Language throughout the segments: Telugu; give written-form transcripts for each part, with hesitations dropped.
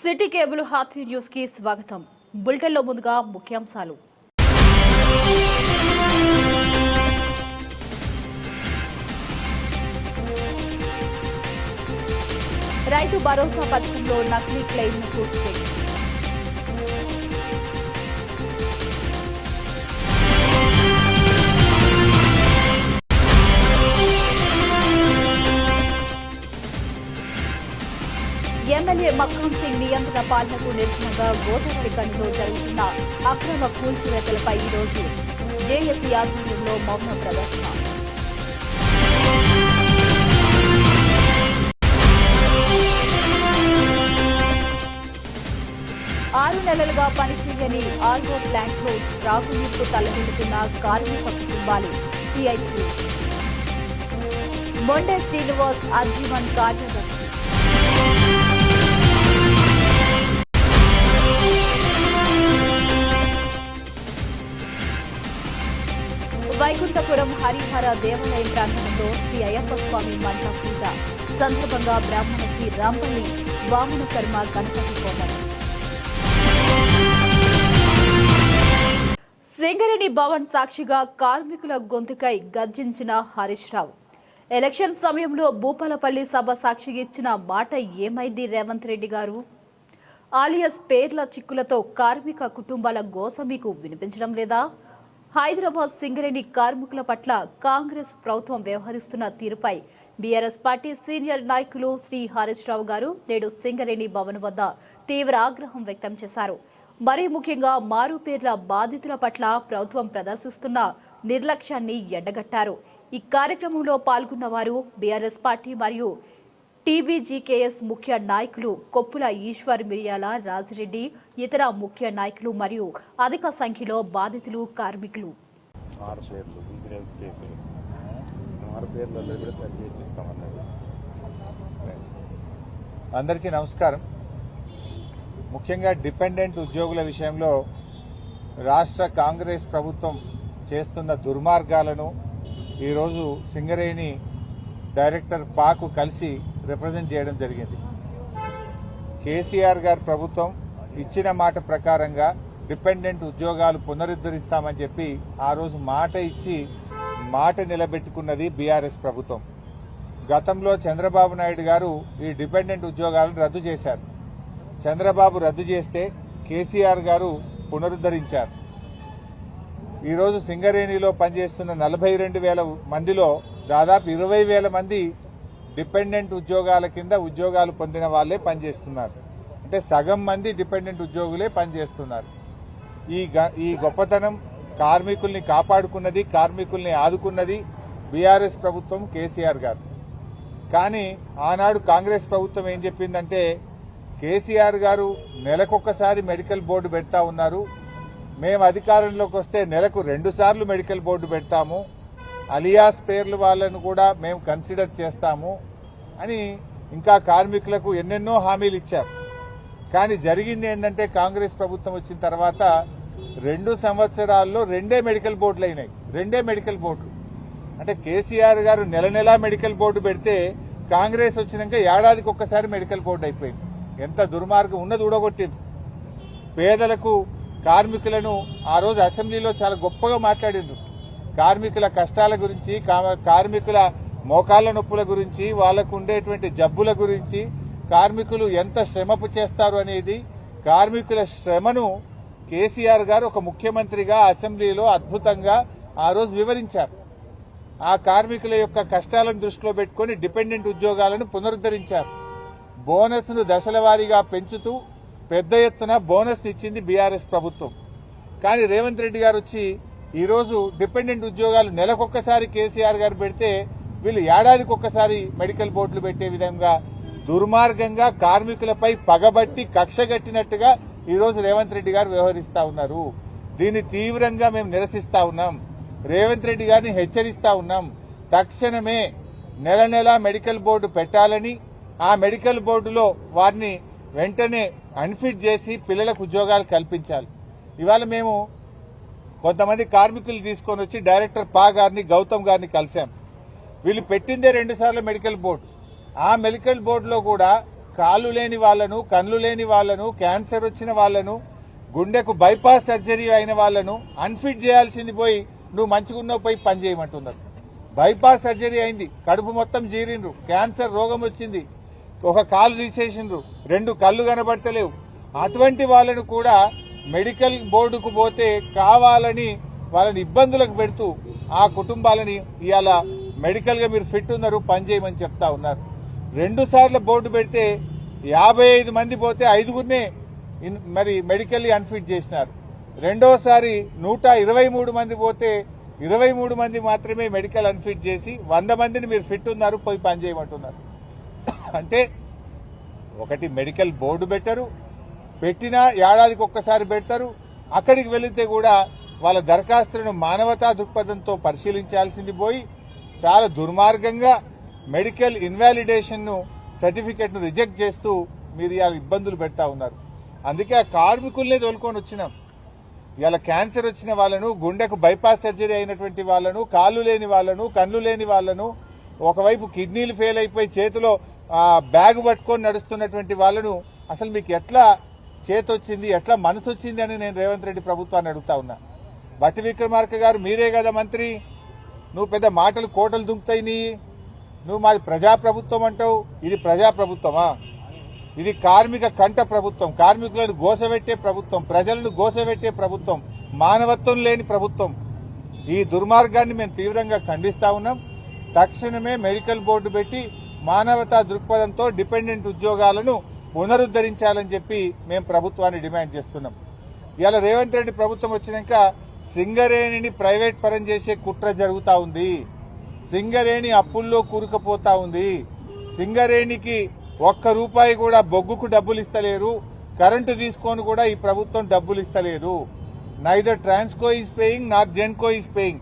సిటీ కేబుల్ హాత్వీ న్యూస్ కి స్వాగతం. బులెటిన్లో ముందుగా ముఖ్యాంశాలు. రైతు భరోసా పథకంలో నకిలీ క్లెయిమ్ను కూర్చే ఎమ్మెల్యే మక్కాం సింగ్ నియంత్రణ పాలనకు నిరసనగా గోదావరి కనిలో జరుగుతున్న అక్రమ కూల్చివేతలపై ఈరోజు జేఏసీ ఆధ్వర్యంలో మౌన ప్రదర్శన. ఆరు నెలలుగా పనిచేయని ఆర్ఓ ప్లాంట్లో త్రాగునీరుకు తలనిల్లుతున్న కార్మిక కుటుంబాలు సిఐటి మొండే శ్రీనివాస్ ఆజీవన్ కార్యదర్శి. వైకుంఠపురం హరిహర దేవాలయం ప్రాంగణంలో శ్రీ అయ్యప్ప స్వామి మండల పూజ సందర్భంగా బ్రాహ్మణ శ్రీ రాంపల్లి వామన శర్మ గణపతి హోమం. సింగరేణి భవన్ సాక్షిగా కార్మికుల గొంతుకై గర్జించిన హరీష్ రావు. ఎలక్షన్ సమయంలో భూపాలపల్లి సభ సాక్షిగా ఇచ్చిన మాట ఏమైంది రేవంత్ రెడ్డి గారు? ఆలియస్ పేర్ల చిక్కులతో కార్మిక కుటుంబాల గోస మీకు వినిపించడం లేదా? హైదరాబాద్ సింగరేణి కార్మికుల పట్ల కాంగ్రెస్ ప్రభుత్వం వ్యవహరిస్తున్న తీరుపై బీఆర్ఎస్ పార్టీ సీనియర్ నాయకులు శ్రీ హరీష్ రావు గారు నేడు సింగరేణి భవన్ వద్ద తీవ్ర ఆగ్రహం వ్యక్తం చేశారు. మరీ ముఖ్యంగా మారుపేర్ల బాధితుల పట్ల ప్రభుత్వం ప్రదర్శిస్తున్న నిర్లక్ష్యాన్ని ఎండగట్టారు. ఈ కార్యక్రమంలో పాల్గొన్న వారు బీఆర్ఎస్ పార్టీ మరియు టీబీజీకేఎస్ ముఖ్య నాయకులు కొప్పుల ఈశ్వర్, మిరియాల రాజిరెడ్డి, ఇతర ముఖ్య నాయకులు మరియు అధిక సంఖ్యలో బాధితులు కార్మికులు. అందరికీ నమస్కారం. ముఖ్యంగా డిపెండెంట్ ఉద్యోగుల విషయంలో రాష్ట్ర కాంగ్రెస్ ప్రభుత్వం చేస్తున్న దుర్మార్గాలను ఈరోజు సింగరేణి డైరెక్టర్ పాకు కలిసి రిప్రజెంట్ చేయడం జరిగింది. కేసీఆర్ గారి ప్రభుత్వం ఇచ్చిన మాట ప్రకారంగా డిపెండెంట్ ఉద్యోగాలు పునరుద్ధరిస్తామని చెప్పి ఆ రోజు మాట ఇచ్చి మాట నిలబెట్టుకున్నది బీఆర్ఎస్ ప్రభుత్వం. గతంలో చంద్రబాబు నాయుడు గారు ఈ డిపెండెంట్ ఉద్యోగాలను రద్దు చేశారు. చంద్రబాబు రద్దు చేస్తే కేసీఆర్ గారు పునరుద్ధరించారు. ఈరోజు సింగరేణిలో పనిచేస్తున్న 42,000 మందిలో దాదాపు 20,000 మంది డిపెండెంట్ ఉద్యోగాల కింద ఉద్యోగాలు పొందిన వాళ్లే పనిచేస్తున్నారు. అంటే సగం మంది డిపెండెంట్ ఉద్యోగులే పనిచేస్తున్నారు. ఈ గొప్పతనం కార్మికుల్ని కాపాడుకున్నది, కార్మికుల్ని ఆదుకున్నది బీఆర్ఎస్ ప్రభుత్వం, కేసీఆర్ గారు. కానీ ఆనాడు కాంగ్రెస్ ప్రభుత్వం ఏం చెప్పిందంటే, కేసీఆర్ గారు నెలకొకసారి మెడికల్ బోర్డు పెడతా ఉన్నారు, మేము అధికారంలోకి వస్తే నెలకు 2 సార్లు మెడికల్ బోర్డు పెడతాము, అలియాస్ పేర్లు వాళ్లను కూడా మేము కన్సిడర్ చేస్తాము అని ఇంకా కార్మికులకు ఎన్నెన్నో హామీలు ఇచ్చారు. కానీ జరిగింది ఏంటంటే, కాంగ్రెస్ ప్రభుత్వం వచ్చిన తర్వాత 2 సంవత్సరాల్లో 2 మెడికల్ బోర్డులు అయినాయి. 2 మెడికల్ బోర్డులు. అంటే కేసీఆర్ గారు నెల మెడికల్ బోర్డు పెడితే కాంగ్రెస్ వచ్చినాక ఏడాదికి ఒక్కసారి మెడికల్ బోర్డు అయిపోయింది. ఎంత దుర్మార్గం ఉన్నది ఊడగొట్టింది. పేదలకు కార్మికులను ఆ రోజు అసెంబ్లీలో చాలా గొప్పగా మాట్లాడిండ్రు. కార్మికుల కష్టాల గురించి, కార్మికుల మోకాళ్ల నొప్పుల గురించి, వాళ్లకు ఉండేటువంటి జబ్బుల గురించి, కార్మికులు ఎంత శ్రమపు చేస్తారు అనేది, కార్మికుల శ్రమను కేసీఆర్ గారు ఒక ముఖ్యమంత్రిగా అసెంబ్లీలో అద్భుతంగా ఆ రోజు వివరించారు. ఆ కార్మికుల యొక్క కష్టాలను దృష్టిలో పెట్టుకుని డిపెండెంట్ ఉద్యోగాలను పునరుద్ధరించారు. బోనస్ ను దశల వారీగా పెంచుతూ పెద్ద ఎత్తున బోనస్ ఇచ్చింది బీఆర్ఎస్ ప్రభుత్వం. కానీ రేవంత్ రెడ్డి గారు వచ్చి ఈరోజు డిపెండెంట్ ఉద్యోగాలు నెలకొక్కసారి కేసీఆర్ గారు పెడితే వీళ్ళు ఏడాదికి ఒక్కసారి మెడికల్ బోర్డులు పెట్టే విధంగా దుర్మార్గంగా కార్మికులపై పగబట్టి కక్షగట్టినట్టుగా ఈరోజు రేవంత్ రెడ్డి గారు వ్యవహరిస్తా ఉన్నారు. దీన్ని తీవ్రంగా మేము నిరసిస్తా ఉన్నాం. రేవంత్ రెడ్డి గారిని హెచ్చరిస్తా ఉన్నాం. తక్షణమే నెల మెడికల్ బోర్డు పెట్టాలని, ఆ మెడికల్ బోర్డులో వారిని వెంటనే అన్ఫిట్ చేసి పిల్లలకు ఉద్యోగాలు కల్పించాలి. ఇవాళ మేము కొంతమంది కార్మికులు తీసుకొని వచ్చి డైరెక్టర్ పా గారిని, గౌతమ్ గారిని కలిశాం. వీళ్ళు పెట్టిందే 2 సార్లు మెడికల్ బోర్డు. ఆ మెడికల్ బోర్డులో కూడా కాళ్ళు లేని వాళ్లను, కళ్ళు లేని వాళ్లను, క్యాన్సర్ వచ్చిన వాళ్లను, గుండెకు బైపాస్ సర్జరీ అయిన వాళ్లను అన్ఫిట్ చేయాల్సింది పోయి నువ్వు మంచిగున్నావు పోయి పని చేయమంటున్నారు. బైపాస్ సర్జరీ అయింది, కడుపు మొత్తం జీరిండ్రు, క్యాన్సర్ రోగం వచ్చింది, ఒక కాలు తీసేసిండ్రు, 2 కళ్ళు కనబడతలేవు. అటువంటి వాళ్ళను కూడా మెడికల్ బోర్డుకు పోతే కావాలని వాళ్ళని ఇబ్బందులకు పెడుతూ ఆ కుటుంబాలని ఇవాళ మెడికల్ గా మీరు ఫిట్ ఉన్నారు పని చేయమని చెప్తా ఉన్నారు. 2 సార్లు బోర్డు పెడితే 55 మంది పోతే 5గురినే మరి మెడికల్లీ అన్ఫిట్ చేసినారు. రెండోసారి 123 మంది పోతే 23 మంది మాత్రమే మెడికల్ అన్ఫిట్ చేసి 100 మందిని మీరు ఫిట్ ఉన్నారు పోయి పని చేయమంటున్నారు. అంటే ఒకటి మెడికల్ బోర్డు పెట్టరు, పెట్టినా ఏడాదికి ఒక్కసారి పెడతారు. అక్కడికి వెళితే కూడా వాళ్ళ దరఖాస్తులను మానవతా దృక్పథంతో పరిశీలించాల్సింది పోయి చాలా దుర్మార్గంగా మెడికల్ ఇన్వాలిడేషన్ ను సర్టిఫికెట్ ను రిజెక్ట్ చేస్తూ మీరు ఇవాళ ఇబ్బందులు పెడతా ఉన్నారు. అందుకే ఆ కార్మికుల్నే తోలుకొని వచ్చినాం. ఇవాళ క్యాన్సర్ వచ్చిన వాళ్లను, గుండెకు బైపాస్ సర్జరీ అయినటువంటి వాళ్లను, కాళ్ళు లేని వాళ్లను, కళ్ళు లేని వాళ్లను, ఒకవైపు కిడ్నీలు ఫెయిల్ అయిపోయి చేతిలో బ్యాగ్ పట్టుకొని నడుస్తున్నటువంటి వాళ్లను అసలు మీకు ఎట్లా చేతొచ్చింది, ఎట్లా మనసు వచ్చింది అని నేను రేవంత్ రెడ్డి ప్రభుత్వాన్ని అడుగుతా ఉన్నా. బట్టి విక్రమార్క గారు మీరే కదా మంత్రి, నువ్వు పెద్ద మాటలు కోటలు దుంకుతాయి నీ, నువ్వు మాది ప్రజాప్రభుత్వం అంటావు. ఇది ప్రజాప్రభుత్వమా? ఇది కార్మిక కంట ప్రభుత్వం, కార్మికులను గోసబెట్టే ప్రభుత్వం, ప్రజలను గోసబెట్టే ప్రభుత్వం, మానవత్వం లేని ప్రభుత్వం. ఈ దుర్మార్గాన్ని మేము తీవ్రంగా ఖండిస్తా ఉన్నాం. తక్షణమే మెడికల్ బోర్డు పెట్టి మానవతా దృక్పథంతో డిపెండెంట్ ఉద్యోగాలను పునరుద్దరించాలని చెప్పి మేము ప్రభుత్వాన్ని డిమాండ్ చేస్తున్నాం. ఇవాళ రేవంత్ రెడ్డి ప్రభుత్వం వచ్చినాక సింగరేణిని ప్రైవేట్ పరం చేసే కుట్ర జరుగుతా ఉంది. సింగరేణి అప్పుల్లో కూరుకుపోతా ఉంది. సింగరేణికి ₹1 కూడా బొగ్గుకు డబ్బులు ఇస్తలేరు. కరెంటు తీసుకొని కూడా ఈ ప్రభుత్వం డబ్బులు ఇస్తలేదు. Neither Transco is paying not Genco is paying.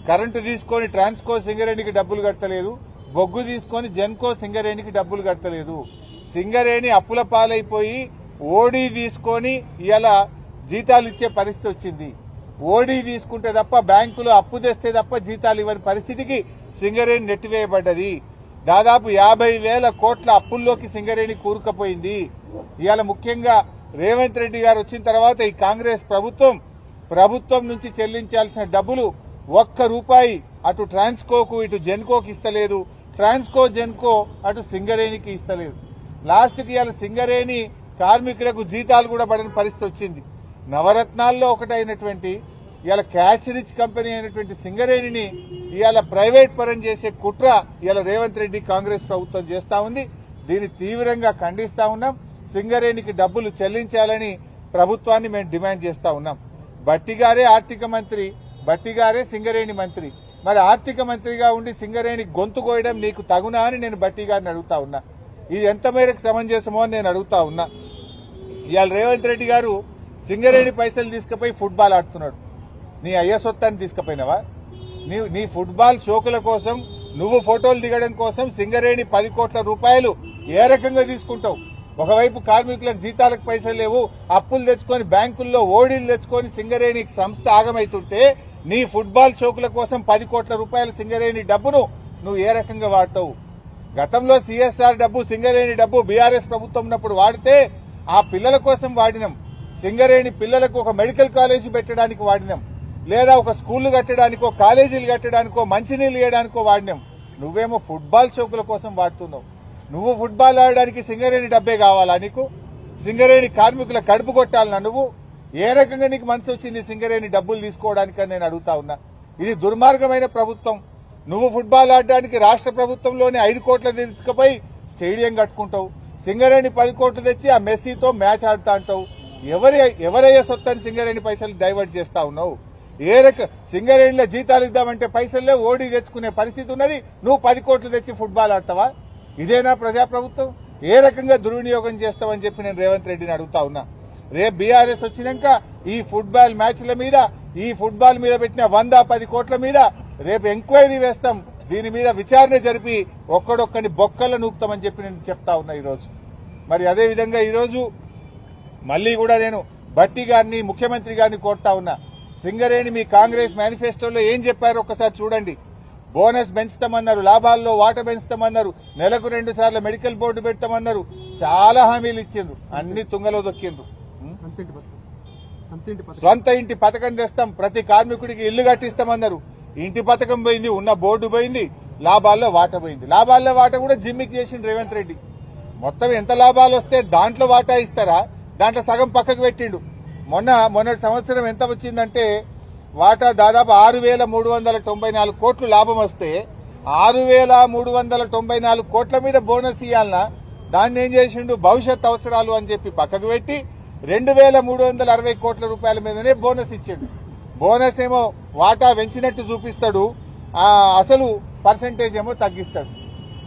Current తీసుకొని ట్రాన్స్కో సింగరేణికి డబ్బులు కట్టలేదు, బొగ్గు తీసుకొని జెన్కో సింగరేణికి డబ్బులు కట్టలేదు. సింగరేణి అప్పుల పాలైపోయి ఓడీ తీసుకొని ఇలా జీతాలు ఇచ్చే పరిస్థితి వచ్చింది. ఓడీ తీసుకుంటే తప్ప బ్యాంకులో అప్పు తెస్తే తప్ప జీతాలు ఇవ్వని పరిస్థితికి సింగరేణి నెట్టివేయబడ్డది. దాదాపు 50,000 కోట్ల అప్పుల్లోకి సింగరేణి కూరుకుపోయింది. ఇవాళ ముఖ్యంగా రేవంత్ రెడ్డి గారు వచ్చిన తర్వాత ఈ కాంగ్రెస్ ప్రభుత్వం నుంచి చెల్లించాల్సిన డబ్బులు ₹1 అటు ట్రాన్స్కోకు ఇటు జెన్కోకి ఇస్తలేదు, ట్రాన్స్కో జెన్కో అటు సింగరేణికి ఇస్తలేదు. లాస్ట్ కి ఇవాళ సింగరేణి కార్మికులకు జీతాలు కూడా పడని పరిస్థితి వచ్చింది. నవరత్నాల్లో ఒకటైనటువంటి ఇవాళ క్యాష్ రిచ్ కంపెనీ అయినటువంటి సింగరేణిని ఇవాళ ప్రైవేట్ పరం చేసే కుట్ర ఇవాళ రేవంత్ రెడ్డి కాంగ్రెస్ ప్రభుత్వం చేస్తా ఉంది. దీన్ని తీవ్రంగా ఖండిస్తా ఉన్నాం. సింగరేణికి డబ్బులు చెల్లించాలని ప్రభుత్వాన్ని మేము డిమాండ్ చేస్తా ఉన్నాం. బట్టిగారే ఆర్థిక మంత్రి, బట్టిగారే సింగరేణి మంత్రి. మరి ఆర్థిక మంత్రిగా ఉండి సింగరేణి గొంతు కోయడం నీకు తగునా అని నేను బట్టి గారిని అడుగుతా ఉన్నా. ఇది ఎంత మేరకు సమంజసమో అని నేను అడుగుతా ఉన్నా. ఇవాళ రేవంత్ రెడ్డి గారు సింగరేణి పైసలు తీసుకుపోయి ఫుట్బాల్ ఆడుతున్నాడు. నీ అయ్య సొత్తాన్ని తీసుకుపోయినావా? నీ ఫుట్బాల్ షోకుల కోసం, నువ్వు ఫోటోలు దిగడం కోసం సింగరేణి 10 కోట్ల రూపాయలు ఏ రకంగా తీసుకుంటావు? ఒకవైపు కార్మికులకు జీతాలకు పైసలు లేవు, అప్పులు తెచ్చుకొని బ్యాంకుల్లో ఓడీలు తెచ్చుకొని సింగరేణి సంస్థ ఆగమైతుంటే నీ ఫుట్బాల్ షోకుల కోసం 10 కోట్ల రూపాయల సింగరేణి డబ్బును నువ్వు ఏ రకంగా వాడతావు? గతంలో సిఎస్ఆర్ డబ్బు, సింగరేణి డబ్బు బీఆర్ఎస్ ప్రభుత్వం ఉన్నప్పుడు వాడితే ఆ పిల్లల కోసం వాడినాం. సింగరేణి పిల్లలకు ఒక మెడికల్ కాలేజీ పెట్టడానికి వాడినాం, లేదా ఒక స్కూళ్లు కట్టడానికో, కాలేజీలు కట్టడానికో, మంచినీళ్లు ఇవ్వడానికో వాడినాం. నువ్వేమో ఫుట్బాల్ షోకుల కోసం వాడుతున్నావు. నువ్వు ఫుట్బాల్ ఆడడానికి సింగరేణి డబ్బే కావాలా నీకు? సింగరేణి కార్మికుల కడుపు కొట్టాలన్నా నువ్వు? ఏ రకంగా నీకు మనసు వచ్చింది సింగరేణి డబ్బులు తీసుకోవడానికని నేను అడుగుతా ఉన్నా. ఇది దుర్మార్గమైన ప్రభుత్వం. నువ్వు ఫుట్బాల్ ఆడడానికి రాష్ట్ర ప్రభుత్వంలోనే 5 కోట్ల తీసుకుపోయి స్టేడియం కట్టుకుంటావు. సింగరేణి 10 కోట్లు తెచ్చి ఆ మెస్సీతో మ్యాచ్ ఆడుతా అంటావు. ఎవరయ్యే సొత్తని సింగరేణి పైసలు డైవర్ట్ చేస్తా ఉన్నావు? సింగరేణిలో జీతాలు ఇద్దామంటే పైసల్లే ఓడి తెచ్చుకునే పరిస్థితి ఉన్నది. నువ్వు 10 కోట్లు తెచ్చి ఫుట్బాల్ ఆడతావా? ఇదేనా ప్రజాప్రభుత్వం? ఏ రకంగా దుర్వినియోగం చేస్తావని చెప్పి నేను రేవంత్ రెడ్డిని అడుగుతా ఉన్నా. రేపు బీఆర్ఎస్ వచ్చినాక ఈ ఫుట్బాల్ మ్యాచ్ల మీద, ఈ ఫుట్బాల్ మీద పెట్టిన 110 కోట్ల మీద రేపు ఎంక్వైరీ వేస్తాం. దీని మీద విచారణ జరిపి ఒక్కడొక్కని బొక్కల నూపుతామని చెప్పి నేను చెప్తా ఉన్నా ఈరోజు. మరి అదేవిధంగా ఈరోజు మళ్లీ కూడా నేను బట్టి గారిని, ముఖ్యమంత్రి గారిని కోరుతా ఉన్నా. సింగరేణి మీ కాంగ్రెస్ మేనిఫెస్టోలో ఏం చెప్పారో ఒక్కసారి చూడండి. బోనస్ పెంచుతామన్నారు, లాభాల్లో వాటా పెంచుతామన్నారు, నెలకు 2 సార్లు మెడికల్ బోర్డు పెడతామన్నారు, చాలా హామీలు ఇచ్చిండ్రు, అన్ని తుంగలో దొక్కిండ్రు. సొంత ఇంటి పథకం తెస్తాం, ప్రతి కార్మికుడికి ఇల్లు కట్టిస్తామన్నారు. ఇంటి పథకం పోయింది, ఉన్న బోర్డు పోయింది, లాభాల్లో వాటా పోయింది. లాభాల్లో వాటా కూడా జిమ్మికి చేసిండు రేవంత్ రెడ్డి. మొత్తం ఎంత లాభాలు వస్తే దాంట్లో వాటా ఇస్తారా, దాంట్లో సగం పక్కకు పెట్టిండు. మొన్నటి సంవత్సరం ఎంత వచ్చిందంటే వాటా దాదాపు 6,394 కోట్లు లాభం వస్తే 6,394 కోట్ల మీద బోనస్ ఇవ్వాలన్నా దాన్ని ఏం చేసిండు, భవిష్యత్ అవసరాలు అని చెప్పి పక్కకు పెట్టి 2,360 కోట్ల రూపాయల మీదనే బోనస్ ఇచ్చిండు. బోనస్ ఏమో వాటా పెంచినట్టు చూపిస్తాడు, అసలు పర్సంటేజ్ ఏమో తగ్గిస్తాడు.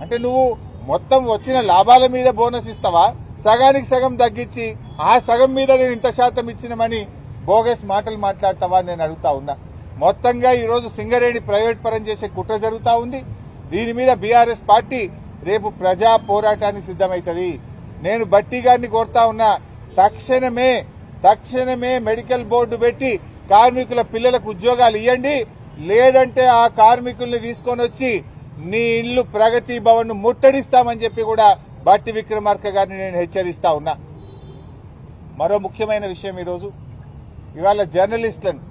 అంటే నువ్వు మొత్తం వచ్చిన లాభాల మీద బోనస్ ఇస్తావా, సగానికి సగం తగ్గించి ఆ సగం మీద నేను ఇంత శాతం ఇచ్చినమని బోగస్ మాటలు మాట్లాడతావా నేను అడుగుతా ఉన్నా. మొత్తంగా ఈ రోజు సింగరేణి ప్రైవేట్ పరం చేసే కుట్ర జరుగుతా ఉంది. దీని మీద బీఆర్ఎస్ పార్టీ రేపు ప్రజా పోరాటానికి సిద్దమైతది. నేను బట్టి గారిని కోరుతా ఉన్నా, తక్షణమే మెడికల్ బోర్డు పెట్టి కార్మికుల పిల్లలకు ఉద్యోగాలు ఇవ్వండి, లేదంటే ఆ కార్మికుల్ని తీసుకొని వచ్చి నీ ఇల్లు ప్రగతి భవన్ ను ముట్టడిస్తామని చెప్పి కూడా బట్టి విక్రమార్క గారిని నేను హెచ్చరిస్తా ఉన్నా. మరో ముఖ్యమైన విషయం, ఇవాళ జర్నలిస్టులను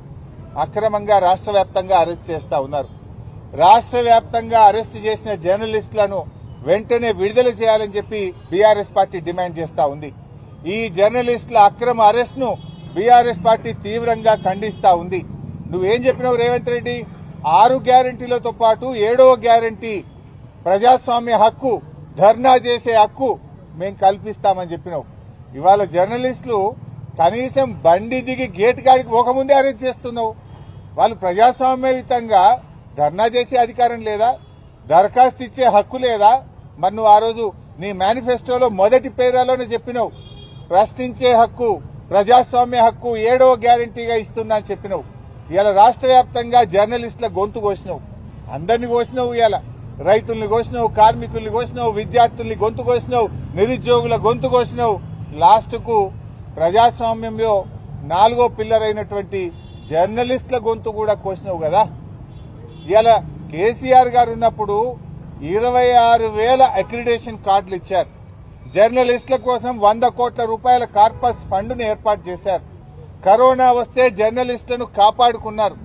అక్రమంగా రాష్ట్ర వ్యాప్తంగా అరెస్ట్ చేస్తా ఉన్నారు. రాష్ట్ర వ్యాప్తంగా అరెస్ట్ చేసిన జర్నలిస్టులను వెంటనే విడుదల చేయాలని చెప్పి బీఆర్ఎస్ పార్టీ డిమాండ్ చేస్తా ఉంది. ఈ జర్నలిస్టుల అక్రమ అరెస్ట్ ను బీఆర్ఎస్ పార్టీ తీవ్రంగా ఖండిస్తా ఉంది. నువ్వేం చెప్పినావు రేవంత్ రెడ్డి, 6 గ్యారంటీలతో పాటు 7వ గ్యారంటీ ప్రజాస్వామ్య హక్కు, ధర్నా చేసే హక్కు మేము కల్పిస్తామని చెప్పినావు. ఇవాళ జర్నలిస్టులు కనీసం బండి దిగి గేట్ కాడికి పోకముందే అరెస్ట్ చేస్తున్నావు. వాళ్ళు ప్రజాస్వామ్యయుతంగా ధర్నా చేసే అధికారం లేదా, దరఖాస్తు ఇచ్చే హక్కు లేదా? మరి నువ్వు ఆ రోజు నీ మేనిఫెస్టోలో మొదటి పేరాలోనే చెప్పినావు, ప్రశ్నించే హక్కు, ప్రజాస్వామ్య హక్కు 7వ గ్యారంటీగా ఇస్తున్నా అని చెప్పినావు. ఇవాళ రాష్ట్ర వ్యాప్తంగా జర్నలిస్టుల గొంతు కోసినావు, అందరినీ కోసినావు. ఇవాళ రైతుల్ని కోసినావు, కార్మికుల్ని కోసినావు, విద్యార్థుల్ని గొంతు కోసినావు, నిరుద్యోగుల గొంతు కోసినావు. లాస్ట్ కు ప్రజాస్వామ్యంలో 4వ పిల్లర్ అయినటువంటి జర్నలిస్టుల గొంతు కూడా కోసినావు కదా. ఇవాళ కేసీఆర్ గారు ఉన్నప్పుడు 26,000 అక్రిడేషన్ కార్డులు ఇచ్చారు. జర్నలిస్టుల కోసం 100 కోట్ల రూపాయల కార్పస్ ఫండ్ను ఏర్పాటు చేశారు. కరోనా వస్తే జర్నలిస్టులను కాపాడుకున్నారు.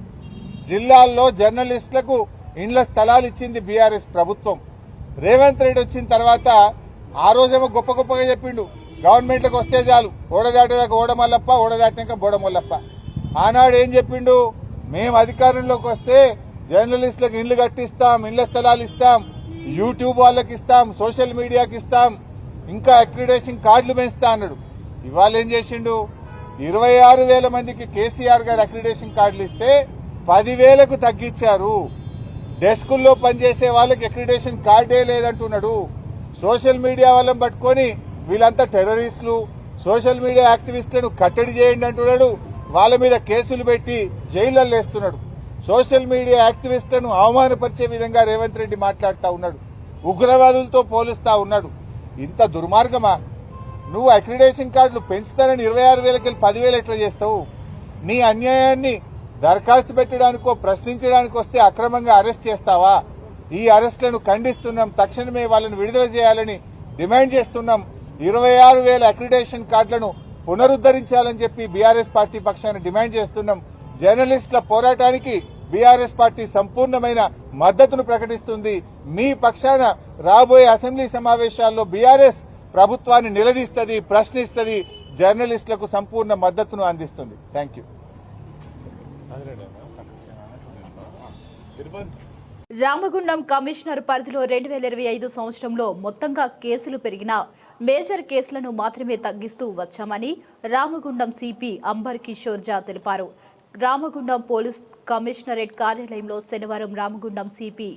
జిల్లాల్లో జర్నలిస్టులకు ఇండ్ల స్థలాలు ఇచ్చింది బీఆర్ఎస్ ప్రభుత్వం. రేవంత్ రెడ్డి వచ్చిన తర్వాత ఆ రోజేమో గొప్పగా చెప్పిండు, గవర్నమెంట్లకు వస్తే చాలు, ఓడదాటేదాకా ఓడమల్లప్ప, ఓడదాటినాక బోడమల్లప్ప. ఆనాడు ఏం చెప్పిండు, మేము అధికారంలోకి వస్తే జర్నలిస్టులకు ఇండ్లు కట్టిస్తాం, ఇండ్ల స్థలాలు ఇస్తాం, యూట్యూబ్ వాళ్ళకి ఇస్తాం, సోషల్ మీడియాకి ఇస్తాం, ఇంకా అక్రిడేషన్ కార్డులు పెంచుతా అన్నాడు. ఇవాళ ఏం చేసిండు, 26,000 మందికి కేసీఆర్ గారు అక్రిడేషన్ కార్డులు ఇస్తే 10,000కు తగ్గించారు. డెస్కుల్లో పనిచేసే వాళ్ళకి అక్రిడేషన్ కార్డే లేదంటున్నాడు. సోషల్ మీడియా వాళ్ళని పట్టుకొని వీళ్ళంతా టెర్రరిస్టులు, సోషల్ మీడియా యాక్టివిస్టులను కట్టడి చేయండి అంటున్నాడు. వాళ్ళ మీద కేసులు పెట్టి జైళ్లలో వేస్తున్నాడు. సోషల్ మీడియా యాక్టివిస్టులను అవమానపరిచే విధంగా రేవంత్ రెడ్డి మాట్లాడుతూ ఉన్నాడు. ఉగ్రవాదులతో పోలుస్తా ఉన్నాడు. ఇంత దుర్మార్గమా? నువ్వు అక్రిడేషన్ కార్డులు పెంచుతానని 26,000కి 10,000 ఎట్లా చేస్తావు? నీ అన్యాయాన్ని దరఖాస్తు పెట్టడానికో ప్రశ్నించడానికి వస్తే అక్రమంగా అరెస్ట్ చేస్తావా? ఈ అరెస్టులను ఖండిస్తున్నాం. తక్షణమే వాళ్ళని విడుదల చేయాలని డిమాండ్ చేస్తున్నాం. 26,000 అక్రిడేషన్ కార్డులను పునరుద్దరించాలని చెప్పి బీఆర్ఎస్ పార్టీ పక్షాన డిమాండ్ చేస్తున్నాం. జర్నలిస్టుల పోరాటానికి బీఆర్ఎస్ పార్టీ సంపూర్ణమైన మద్దతును ప్రకటిస్తుంది. మీ పక్షాన రాబోయే అసెంబ్లీ సమావేశాల్లో బీఆర్ఎస్ ప్రభుత్వాన్ని నిలదీస్తుంది, ప్రశ్నిస్తుంది, జర్నలిస్టులకు సంపూర్ణ మద్దతును అందిస్తుంది. Thank you. రామగుండం కమిషనర్ పరిధిలో 2025 సంవత్సరంలో మొత్తంగా కేసులు పెరిగినా మేజర్ కేసులను మాత్రమే తగ్గిస్తూ వచ్చామని రామగుండం సిపి అంబర్ కిషోర్ జా తెలిపారు. రామగుండం పోలీస్ కమిషనరేట్ కార్యాలయంలో శనివారం రామగుండం సిపి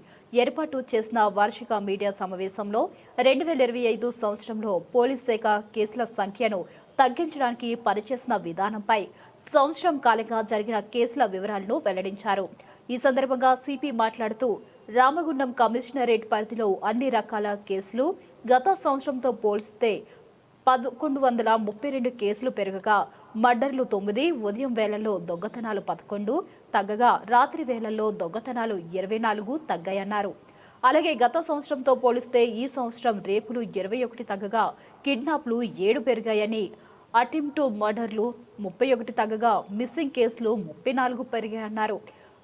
ఏర్పాటు చేసిన వార్షిక మీడియా సమావేశంలో 2025 సంవత్సరంలో పోలీస్ శాఖ కేసుల సంఖ్యను తగ్గించడానికి పనిచేసిన విధానంపై సంవత్సరం కాలంగా జరిగిన కేసుల వివరాలను వెల్లడించారు. ఈ సందర్భంగా సిపి మాట్లాడుతూ రామగుండం కమిషనరేట్ పరిధిలో అన్ని రకాల కేసులు గత సంవత్సరంతో పోల్చితే 1,132 కేసులు పెరగగా మర్డర్లు 9, ఉదయం వేళల్లో దొంగతనాలు 11 తగ్గగా రాత్రి వేళల్లో దొంగతనాలు 24 తగ్గాయన్నారు. అలాగే గత సంవత్సరంతో పోలిస్తే ఈ సంవత్సరం రేపులు 21 తగ్గగా కిడ్నాప్లు 7 పెరిగాయని, అటెంప్ట్ మర్డర్లు 31 తగ్గగా మిస్సింగ్ కేసులు 34 పెరిగాయన్నారు.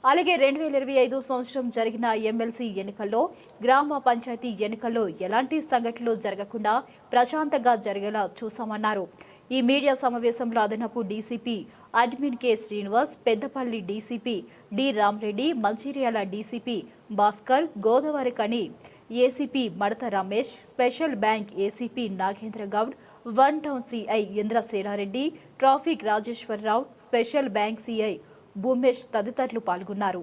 అలాగే 2025 సంవత్సరం జరిగిన ఎమ్మెల్సీ ఎన్నికల్లో, గ్రామ పంచాయతీ ఎన్నికల్లో ఎలాంటి సంఘటనలు జరగకుండా ప్రశాంతంగా జరిగేలా చూశామన్నారు. ఈ మీడియా సమావేశంలో అదనపు DCP admin K Srinivas, Peddapalli DCP D Ramareddy, Mancherial DCP Bhaskar, Godavarikhani ACP Madatha Ramesh, special bank ACP Nagendra Goud, one town CI Indrasenareddy, traffic Rajeshwararao, special bank CI Bhoomesh తదితరులు పాల్గొన్నారు.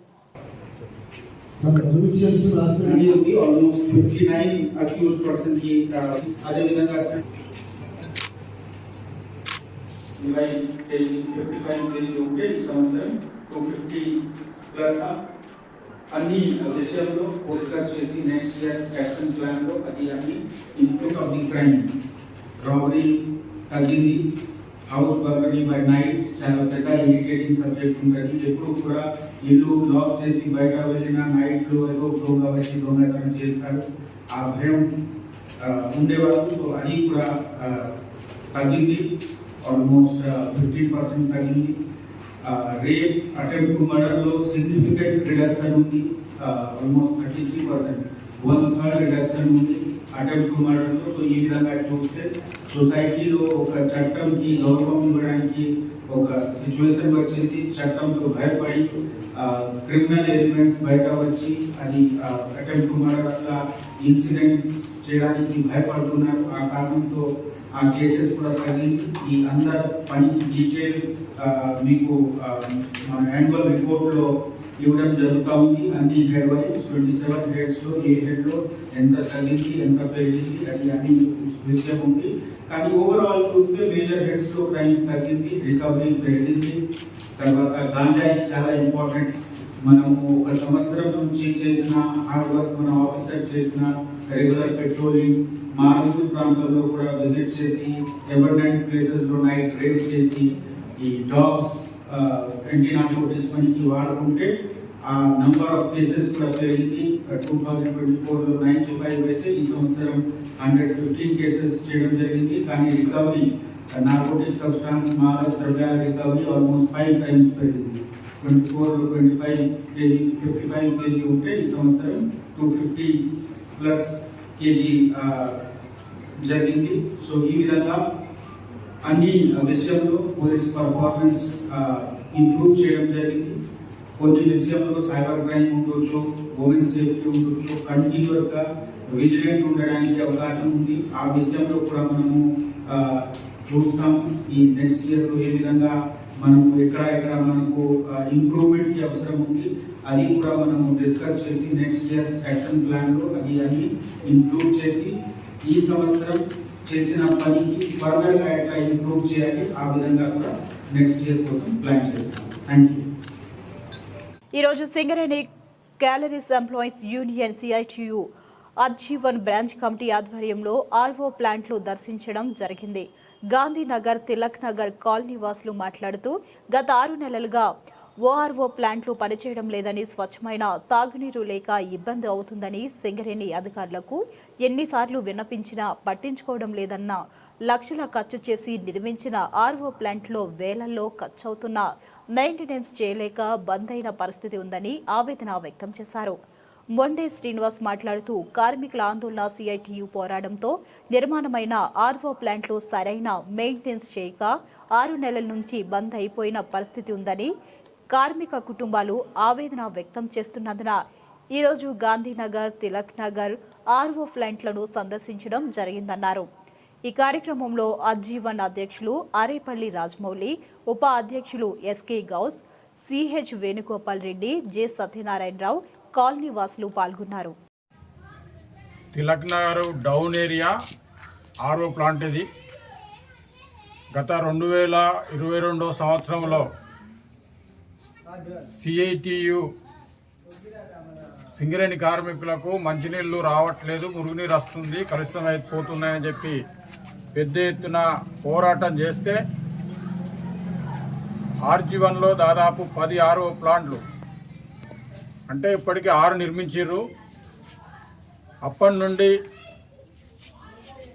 అన్ని విషయంలో డిస్కస్ చేసి నెక్స్ట్ ఇయర్ యాక్షన్ ప్లాన్ లో అది అన్ని input of the crime, robbery తగ్గింది, హౌస్ బర్గరీ బై నైట్ చాలా పెద్ద ఇరిటేటింగ్ సబ్జెక్ట్ ఉంటుంది. ఎప్పుడు కూడా ఇల్లు లాక్ చేసి బయట వెళ్ళిన నైట్ లో ఏదో దొంగ వచ్చి దొంగతనం చేస్తారు, ఆ భయం ఉండేవారు. సో అది కూడా తగ్గింది, ఆల్మోస్ట్ 15% తగ్గింది. రేప్, అటెంప్ట్ మర్డర్ లో సిగ్నిఫికెంట్ రిడక్షన్ ఉంది, ఆల్మోస్ట్ 33%, 1/3 రిడక్షన్ ఉంది అటెంప్ట్ మర్డర్ లో. సో ఈ విధంగా చూస్తే సొసైటీలో ఒక చట్టంకి గౌరవం ఇవ్వడానికి ఒక సిచ్యువేషన్ వచ్చింది. చట్టంతో భయపడి క్రిమినల్ ఎలిమెంట్స్ బయట వచ్చి అది అటెంప్ట్ మర్డర్ ఇన్సిడెంట్స్ చేయడానికి భయపడుతున్నారు. ఆ కారణంతో ఆ కేసెస్ కూడా తగ్గింది. ఈ అందరి పనికి డీటెయిల్ మీకు మన యాన్యువల్ రిపోర్ట్లో ఇవ్వడం జరుగుతూ ఉంది. అన్ని హెడ్ వైజ్ 27 హెడ్స్లో ఏ హెడ్లో ఎంత తగ్గింది, ఎంత పెరిగింది, అది అన్ని విషయం ఉంది. కానీ ఓవరాల్ చూస్తే మేజర్ హెడ్స్లో క్రైమ్ తగ్గింది, రికవరీ పెరిగింది. తర్వాత గాంజాయి చాలా ఇంపార్టెంట్. మనము ఒక సంవత్సరం నుంచి చేసిన హార్డ్ వర్క్, మన ఆఫీసర్ చేసిన రెగ్యులర్ పెట్రోలింగ్, మారుమూల ప్రాంతాల్లో కూడా విజిట్ చేసి అబండెంట్ ప్లేసెస్లో నైట్ రేడ్ చేసి ఈ డాగ్స్ యాంటీ నార్కోటిక్స్ పనికి వాడుకుంటే ఆ నంబర్ ఆఫ్ కేసెస్ కూడా పెరిగింది. 2024లో 95 అయితే ఈ సంవత్సరం 115 కేసెస్ చేయడం జరిగింది. కానీ రికవరీ నార్కోటిక్ సబ్స్టాన్స్, మాదక ద్రవ్యాల రికవరీ ఆల్మోస్ట్ 5 times పెరిగింది. 24లో 25 కేజీ, 55 కేజీ ఉంటే ఈ సంవత్సరం 250+ కేజీ జరిగింది. సో ఈ విధంగా అన్ని విషయంలో పోలీస్ పర్ఫార్మెన్స్ ఇంప్రూవ్ చేయడం జరిగింది. కొన్ని విషయంలో సైబర్ క్రైమ్ ఉండొచ్చు, ఉమెన్ సేఫ్టీ ఉండొచ్చు, కంటిన్యూస్గా విజిలెంట్ ఉండడానికి అవకాశం ఉంది. ఆ విషయంలో కూడా మనము చూస్తాం. ఈ నెక్స్ట్ ఇయర్లో ఏ విధంగా మనము ఎక్కడ మనకు ఇంప్రూవ్మెంట్కి అవసరం ఉంది, అది కూడా మనము డిస్కస్ చేసి నెక్స్ట్ ఇయర్ యాక్షన్ ప్లాన్లో అది అన్ని ఇంక్లూడ్ చేసి ఈ సంవత్సరం చేసిన పనికి ఫర్దర్గా ఎట్లా ఇంప్రూవ్ చేయాలి, ఆ విధంగా కూడా నెక్స్ట్ ఇయర్ కోసం ప్లాన్ చేస్తాం. Thank you. ఈరోజు Singareni collieries employees union CITU అజ్జీవన్ బ్రాంచ్ కమిటీ ఆధ్వర్యంలో ఆర్వో ప్లాంట్లు దర్శించడం జరిగింది. గాంధీనగర్, తిలక్ నగర్ కాలనీ వాసులు మాట్లాడుతూ గత 6 నెలలుగా ఓఆర్ఓ ప్లాంట్లు పనిచేయడం లేదని, స్వచ్ఛమైన తాగునీరు లేక ఇబ్బంది అవుతుందని సింగరేణి అధికారులకు ఎన్నిసార్లు విన్నపించినా పట్టించుకోవడం లేదన్న, లక్షల ఖర్చు చేసి నిర్మించిన ఆర్ఓ ప్లాంట్లో వేలల్లో ఖర్చవుతున్న మెయింటెనెన్స్ చేయలేక బంద్ అయిన పరిస్థితి ఉందని ఆవేదన వ్యక్తం చేశారు. మొండే శ్రీనివాస్ మాట్లాడుతూ కార్మికుల ఆందోళన, సిఐటియు పోరాడంతో నిర్మాణమైన ఆర్ఓ ప్లాంట్లు సరైన మెయింటెనెన్స్ చేయక 6 నెలల నుంచి బంద్ అయిపోయిన పరిస్థితి ఉందని, కార్మిక కుటుంబాలు ఆవేదన వ్యక్తం చేస్తున్నందున ఈరోజు గాంధీనగర్, తిలక్ నగర్ ఆర్ఓ ప్లాంట్లను సందర్శించడం జరిగిందన్నారు. ఈ కార్యక్రమంలో అజ్జీవన్ అధ్యక్షులు ఆరేపల్లి రాజమౌళి, ఉప అధ్యక్షులు SK Gouse, CH Venugopal Reddy, J Satyanarayanarao, colony వాసులు పాల్గొన్నారు. Tilak Nagar down area RO plant ఇది. గత 2022 సంవత్సరంలో సిఐటియు సింగరేణి కార్మికులకు మంచినీళ్ళు రావట్లేదు, మురుగునీరు వస్తుంది, కలుషితమైపోతున్నాయని చెప్పి పెద్ద ఎత్తున పోరాటం చేస్తే ఆర్జీవన్లో దాదాపు 10 ఆర్ఓ ప్లాంట్లు, అంటే ఇప్పటికీ 6 నిర్మించారు. అప్పటి నుండి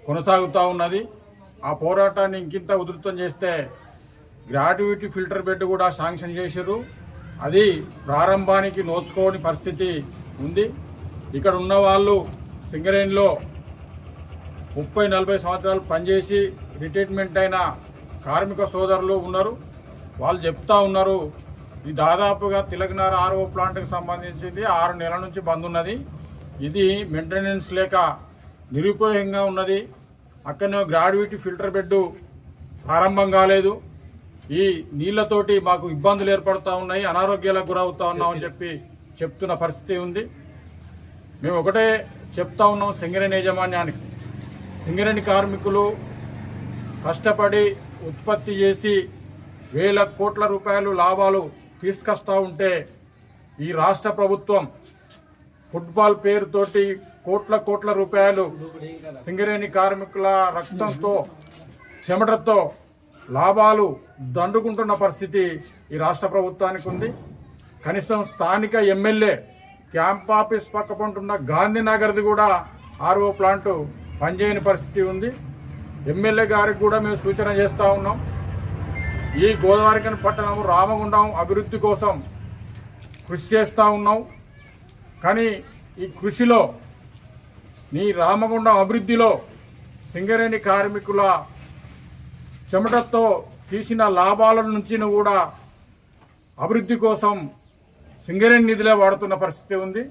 కొనసాగుతూ ఉన్నది. ఆ పోరాటాన్ని ఇంకింత ఉధృతం చేస్తే గ్రాట్యుటీ ఫిల్టర్ బెడ్ కూడా శాంక్షన్ చేశారు. అది ప్రారంభానికి నోచుకోని పరిస్థితి ఉంది. ఇక్కడ ఉన్న వాళ్ళు సింగరేణిలో 30-40 సంవత్సరాలు పనిచేసి రిటైర్మెంట్ అయిన కార్మిక సోదరులు ఉన్నారు. వాళ్ళు చెప్తా ఉన్నారు, ఇది దాదాపుగా తిలకనగర్ ఆర్ఓ ప్లాంట్కి సంబంధించింది 6 నెలల నుంచి బంద్ ఉన్నది. ఇది మెయింటెనెన్స్ లేక నిరుపయోగంగా ఉన్నది. అక్కడనే గ్రాడ్యుటీ ఫిల్టర్ బెడ్ ప్రారంభం కాలేదు. ఈ నీళ్లతోటి మాకు ఇబ్బందులు ఏర్పడుతూ ఉన్నాయి, అనారోగ్యాలకు గురవుతూ ఉన్నామని చెప్తున్న పరిస్థితి ఉంది. మేము ఒకటే చెప్తా ఉన్నాం సింగరేణి యాజమాన్యానికి, సింగరేణి కార్మికులు కష్టపడి ఉత్పత్తి చేసి వేల కోట్ల రూపాయలు లాభాలు తీసుకొస్తూ ఉంటే ఈ రాష్ట్ర ప్రభుత్వం ఫుట్బాల్ పేరుతోటి కోట్ల రూపాయలు సింగరేణి కార్మికుల రక్తంతో చెమటతో లాభాలు దండుకుంటున్న పరిస్థితి ఈ రాష్ట్ర ప్రభుత్వానికి ఉంది. కనీసం స్థానిక ఎమ్మెల్యే క్యాంప్ ఆఫీస్ పక్కపంటున్న గాంధీనగర్ది కూడా ఆర్ఓ ప్లాంట్ పనిచేయని పరిస్థితి ఉంది. ఎమ్మెల్యే గారికి కూడా మేము సూచన చేస్తూ ఉన్నాం, ఈ గోదావరిఖని పట్టణం రామగుండం అభివృద్ధి కోసం కృషి చేస్తూ ఉన్నాం. కానీ ఈ కృషిలో నీ రామగుండం అభివృద్ధిలో సింగరేణి కార్మికుల చెమటతో తీసిన లాభాల నుంచి కూడా అభివృద్ధి కోసం సింగరేణి నిధులే వాడుతున్న పరిస్థితి ఉంది.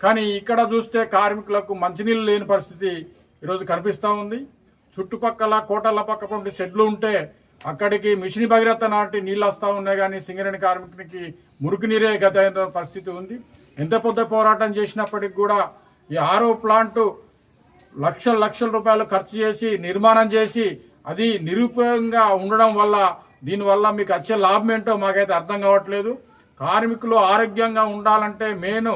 కానీ ఇక్కడ చూస్తే కార్మికులకు మంచినీళ్ళు లేని పరిస్థితి ఈరోజు కనిపిస్తూ ఉంది. చుట్టుపక్కల కోటల పక్కపంటి షెడ్లు ఉంటే అక్కడికి మిషన్ భగీరథ నాటి నీళ్ళు వస్తూ ఉన్నాయి, కానీ సింగరేణి కార్మికునికి మురికి నీరే గత పరిస్థితి ఉంది. ఎంత పెద్ద పోరాటం చేసినప్పటికి కూడా ఈ ఆర్ఓ ప్లాంటు లక్షల రూపాయలు ఖర్చు చేసి నిర్మాణం చేసి అది నిరుపయోగంగా ఉండడం వల్ల దీనివల్ల మీకు వచ్చే లాభం ఏంటో మాకైతే అర్థం కావట్లేదు. కార్మికులు ఆరోగ్యంగా ఉండాలంటే మెయిన్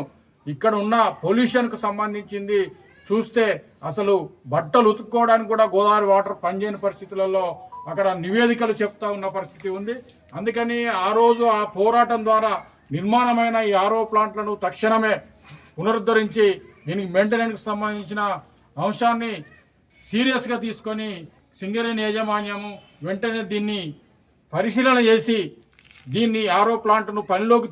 ఇక్కడ ఉన్న పొల్యూషన్కు సంబంధించింది చూస్తే అసలు బట్టలు ఉతుక్కోవడానికి కూడా గోదావరి వాటర్ పనిచేయని పరిస్థితులలో అక్కడ నివేదికలు చెప్తా ఉన్న పరిస్థితి ఉంది. అందుకని ఆ రోజు ఆ పోరాటం ద్వారా నిర్మాణమైన ఈ ఆర్ఓ ప్లాంట్లను తక్షణమే పునరుద్ధరించి దీనికి మెయింటెనెన్స్కి సంబంధించిన అంశాన్ని సీరియస్గా తీసుకొని సింగరేణి యాజమాన్యము వెంటనే దీన్ని పరిశీలన చేసి దీన్ని ఆర్ఓ ప్లాంట్ను పనిలోకి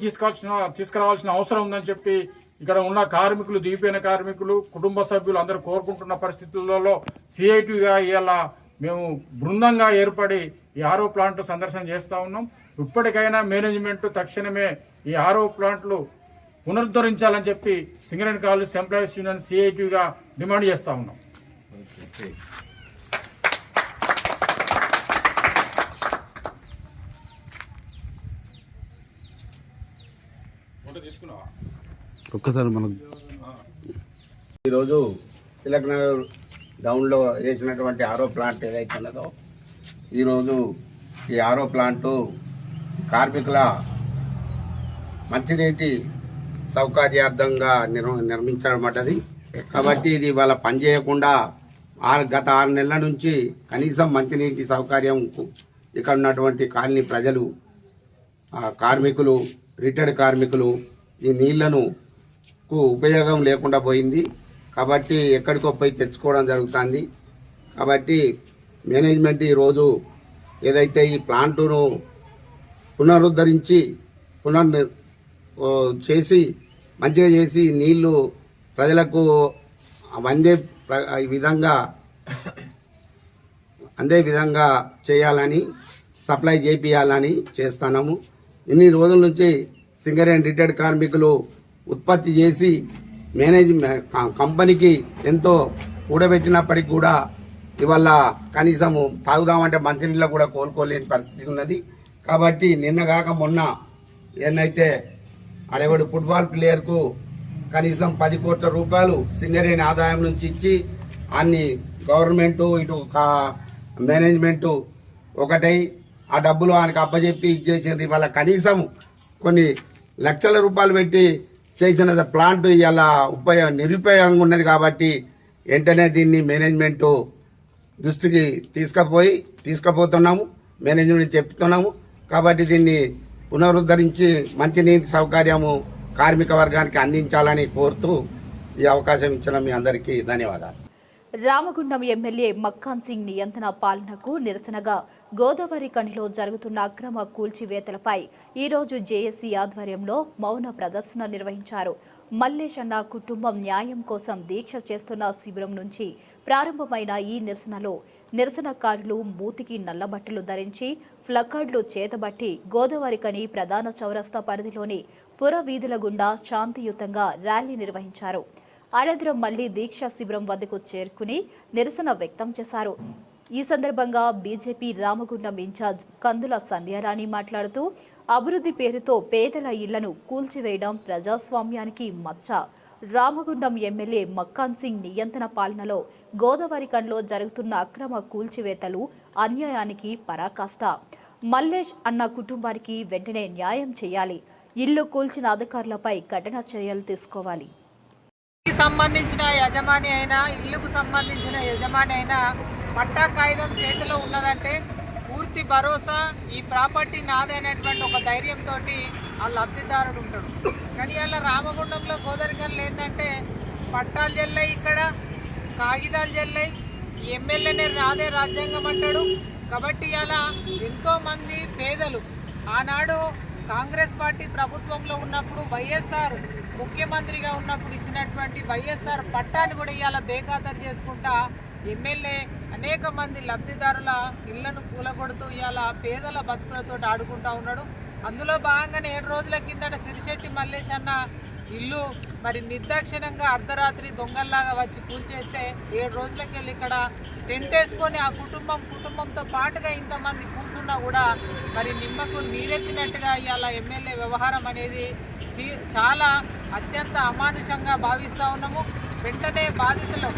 తీసుకురావాల్సిన అవసరం ఉందని చెప్పి ఇక్కడ ఉన్న కార్మికులు, దిగిపోయిన కార్మికులు, కుటుంబ సభ్యులు అందరూ కోరుకుంటున్న పరిస్థితులలో సిఐటిగా ఇలా మేము బృందంగా ఏర్పడి ఈ ఆర్ఓ ప్లాంట్ సందర్శన చేస్తూ ఉన్నాం. ఇప్పటికైనా మేనేజ్మెంట్ తక్షణమే ఈ ఆర్ఓ ప్లాంట్లు పునరుద్ధరించాలని చెప్పి సింగరేణి కాలేజ్ ఎంప్లాయీస్ యూనియన్ సిఐటిగా డిమాండ్ చేస్తూ ఉన్నాం. ఒక్కసారి మనం ఈరోజు తిలక్ నగర్ డౌన్లో వేసినటువంటి ఆర్ఓ ప్లాంట్ ఏదైతే ఉన్నదో ఈరోజు ఈ ఆర్ఓ ప్లాంటు కార్మికుల మంచినీటి సౌకర్యార్థంగా నిర్మించబడ్డది. కాబట్టి ఇది వాళ్ళ పనిచేయకుండా గత 6 నెలల నుంచి కనీసం మంచినీటి సౌకర్యం ఇక్కడ ఉన్నటువంటి కాలనీ ప్రజలు, కార్మికులు, రిటైర్డ్ కార్మికులు ఈ నీళ్లను ఉపయోగం లేకుండా పోయింది. కాబట్టి ఎక్కడికో పోయి తెచ్చుకోవడం జరుగుతుంది. కాబట్టి మేనేజ్మెంట్ ఈరోజు ఏదైతే ఈ ప్లాంటును పునరుద్ధరించి చేసి మంచిగా చేసి నీళ్లు ప్రజలకు అందే విధంగా చేయాలని, సప్లై చేపియాలని చేస్తున్నాము. ఇన్ని రోజుల నుంచి సింగరేణి రిటైర్డ్ కార్మికులు ఉత్పత్తి చేసి కంపెనీకి ఎంతో కూడబెట్టినప్పటికి కూడా ఇవాళ కనీసం తాగుదామంటే మంచినీళ్ళు కూడా కోలుకోలేని పరిస్థితి ఉన్నది. కాబట్టి నిన్నగాక మొన్న ఏనైతే అడేవాడు ఫుట్బాల్ ప్లేయర్కు కనీసం 10 కోట్ల రూపాయలు సింగరేణి ఆదాయం నుంచి ఇచ్చి అన్ని గవర్నమెంటు ఇటు మేనేజ్మెంటు ఒకటై ఆ డబ్బులు ఆయనకు అప్పచెప్పి ఇచ్చేసింది. ఇవాళ కనీసం కొన్ని లక్షల రూపాయలు పెట్టి చేసిన ప్లాంట్ ఇలా నిరుపయోగంగా ఉన్నది. కాబట్టి వెంటనే దీన్ని మేనేజ్మెంటు దృష్టికి తీసుకుపోతున్నాము, మేనేజ్మెంట్ చెప్తున్నాము. కాబట్టి దీన్ని పునరుద్ధరించి మంచినీటి సౌకర్యము కార్మిక వర్గానికి అందించాలని కోరుతూ ఈ అవకాశం ఇచ్చిన మీ అందరికీ ధన్యవాదాలు. రామగుండం ఎమ్మెల్యే మక్కాన్ సింగ్ నియంత్రణ పాలనకు నిరసనగా గోదావరి కనిలో జరుగుతున్న అక్రమ కూల్చివేతలపై ఈరోజు జేఏసీ ఆధ్వర్యంలో మౌన ప్రదర్శన నిర్వహించారు. మల్లేష్ అన్న కుటుంబం న్యాయం కోసం దీక్ష చేస్తున్న శిబిరం నుంచి ప్రారంభమైన ఈ నిరసనలో నిరసనకారులు మూతికి నల్లబట్టలు ధరించి ప్లకార్డులు చేతబట్టి గోదావరి కని ప్రధాన చౌరస్తా పరిధిలోని పుర వీధుల గుండా శాంతియుతంగా ర్యాలీ నిర్వహించారు. అనంతరం మళ్లీ దీక్షా శిబిరం వద్దకు చేరుకుని నిరసన వ్యక్తం చేశారు. ఈ సందర్భంగా బీజేపీ రామగుండం ఇన్ఛార్జ్ కందుల సంధ్యారాణి మాట్లాడుతూ అభివృద్ధి పేరుతో పేదల ఇళ్లను కూల్చివేయడం ప్రజాస్వామ్యానికి మచ్చ. రామగుండం ఎమ్మెల్యే మక్కాన్ సింగ్ నియంత్రణ పాలనలో గోదావరి కన్లో జరుగుతున్న అక్రమ కూల్చివేతలు అన్యాయానికి పరాకాష్ట. మల్లేష్ అన్న కుటుంబానికి వెంటనే న్యాయం చేయాలి. ఇల్లు కూల్చిన అధికారులపై కఠిన చర్యలు తీసుకోవాలి. సంబంధించిన యజమాని అయినా ఇల్లుకు సంబంధించిన యజమాని అయినా పట్టా కాగితం చేతిలో ఉన్నదంటే పూర్తి భరోసా ఈ ప్రాపర్టీ నాదైనటువంటి ఒక ధైర్యంతో ఆ లబ్ధిదారుడు ఉంటాడు. కానీ అలా రామగుండంలో గోదావరికన్లు ఏంటంటే పట్టాలు చెల్లాయి, ఇక్కడ కాగితాలు చెల్లాయి, ఎమ్మెల్యేనే నాదే రాజ్యాంగం అంటాడు. కాబట్టి అలా ఎంతోమంది పేదలు ఆనాడు కాంగ్రెస్ పార్టీ ప్రభుత్వంలో ఉన్నప్పుడు వైఎస్ఆర్ ముఖ్యమంత్రిగా ఉన్నప్పుడు ఇచ్చినటువంటి వైఎస్ఆర్ పట్టాన్ని కూడా ఇవాళ బేఖాతరు చేసుకుంటా ఎమ్మెల్యే అనేక మంది లబ్ధిదారుల ఇళ్లను కూలగొడుతూ ఇవాళ పేదల బతుకులతో ఆడుకుంటా ఉన్నాడు. అందులో భాగంగానే 7 రోజుల కిందట సిరిశెట్టి మల్లేష్ అన్న ఇల్లు మరి నిర్దాక్షిణంగా అర్ధరాత్రి దొంగల్లాగా వచ్చి కూల్చేస్తే 7 రోజులకి వెళ్ళి ఇక్కడ టెంట్ వేసుకొని ఆ కుటుంబంతో పాటుగా ఇంతమంది కూర్చున్నా కూడా మరి నిమ్మకు నీరెత్తినట్టుగా ఇవాళ ఎమ్మెల్యే వ్యవహారం అనేది చాలా అత్యంత అమానుషంగా భావిస్తూ ఉన్నాము. వెంటనే బాధితులు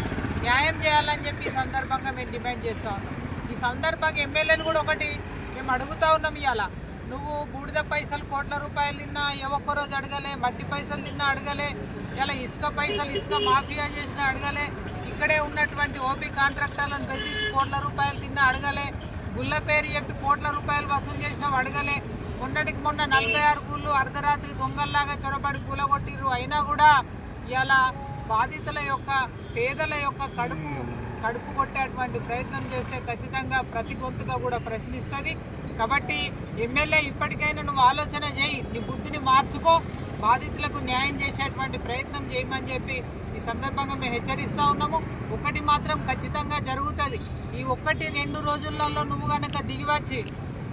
న్యాయం చేయాలని చెప్పి ఈ సందర్భంగా మేము డిమాండ్ చేస్తూ ఉన్నాం. ఈ సందర్భంగా ఎమ్మెల్యేని కూడా ఒకటి మేము అడుగుతూ ఉన్నాం. ఇవాళ నువ్వు బూడిద పైసలు కోట్ల రూపాయలు తిన్నా ఒక్క రోజు అడగలే, మట్టి పైసలు తిన్నా అడగలే, ఇలా ఇసుక మాఫియా చేసినా అడగలే, ఇక్కడే ఉన్నటువంటి ఓపీ కాంట్రాక్టర్లను బెదిరించి కోట్ల రూపాయలు తిన్నా అడగలే, గుళ్ళ పేరు చెప్పి కోట్ల రూపాయలు వసూలు చేసినా అడగలే. మొన్నటికి మొన్న 46 గుళ్ళు అర్ధరాత్రి దొంగల్లాగా చొరబడి కూలగొట్టిర్రు. అయినా కూడా ఇలా బాధితుల యొక్క పేదల యొక్క కడుపు కొట్టేటువంటి ప్రయత్నం చేస్తే ఖచ్చితంగా ప్రతి గొంతుగా కూడా ప్రశ్నిస్తుంది. కాబట్టి ఎమ్మెల్యే ఇప్పటికైనా నువ్వు ఆలోచన చేయి, నీ బుద్ధిని మార్చుకో, బాధితులకు న్యాయం చేసేటువంటి ప్రయత్నం చేయమని చెప్పి ఈ సందర్భంగా మేము హెచ్చరిస్తూ ఉన్నాము. ఒకటి మాత్రం ఖచ్చితంగా జరుగుతుంది. ఈ 1-2 రోజులలో నువ్వు కనుక దిగివచ్చి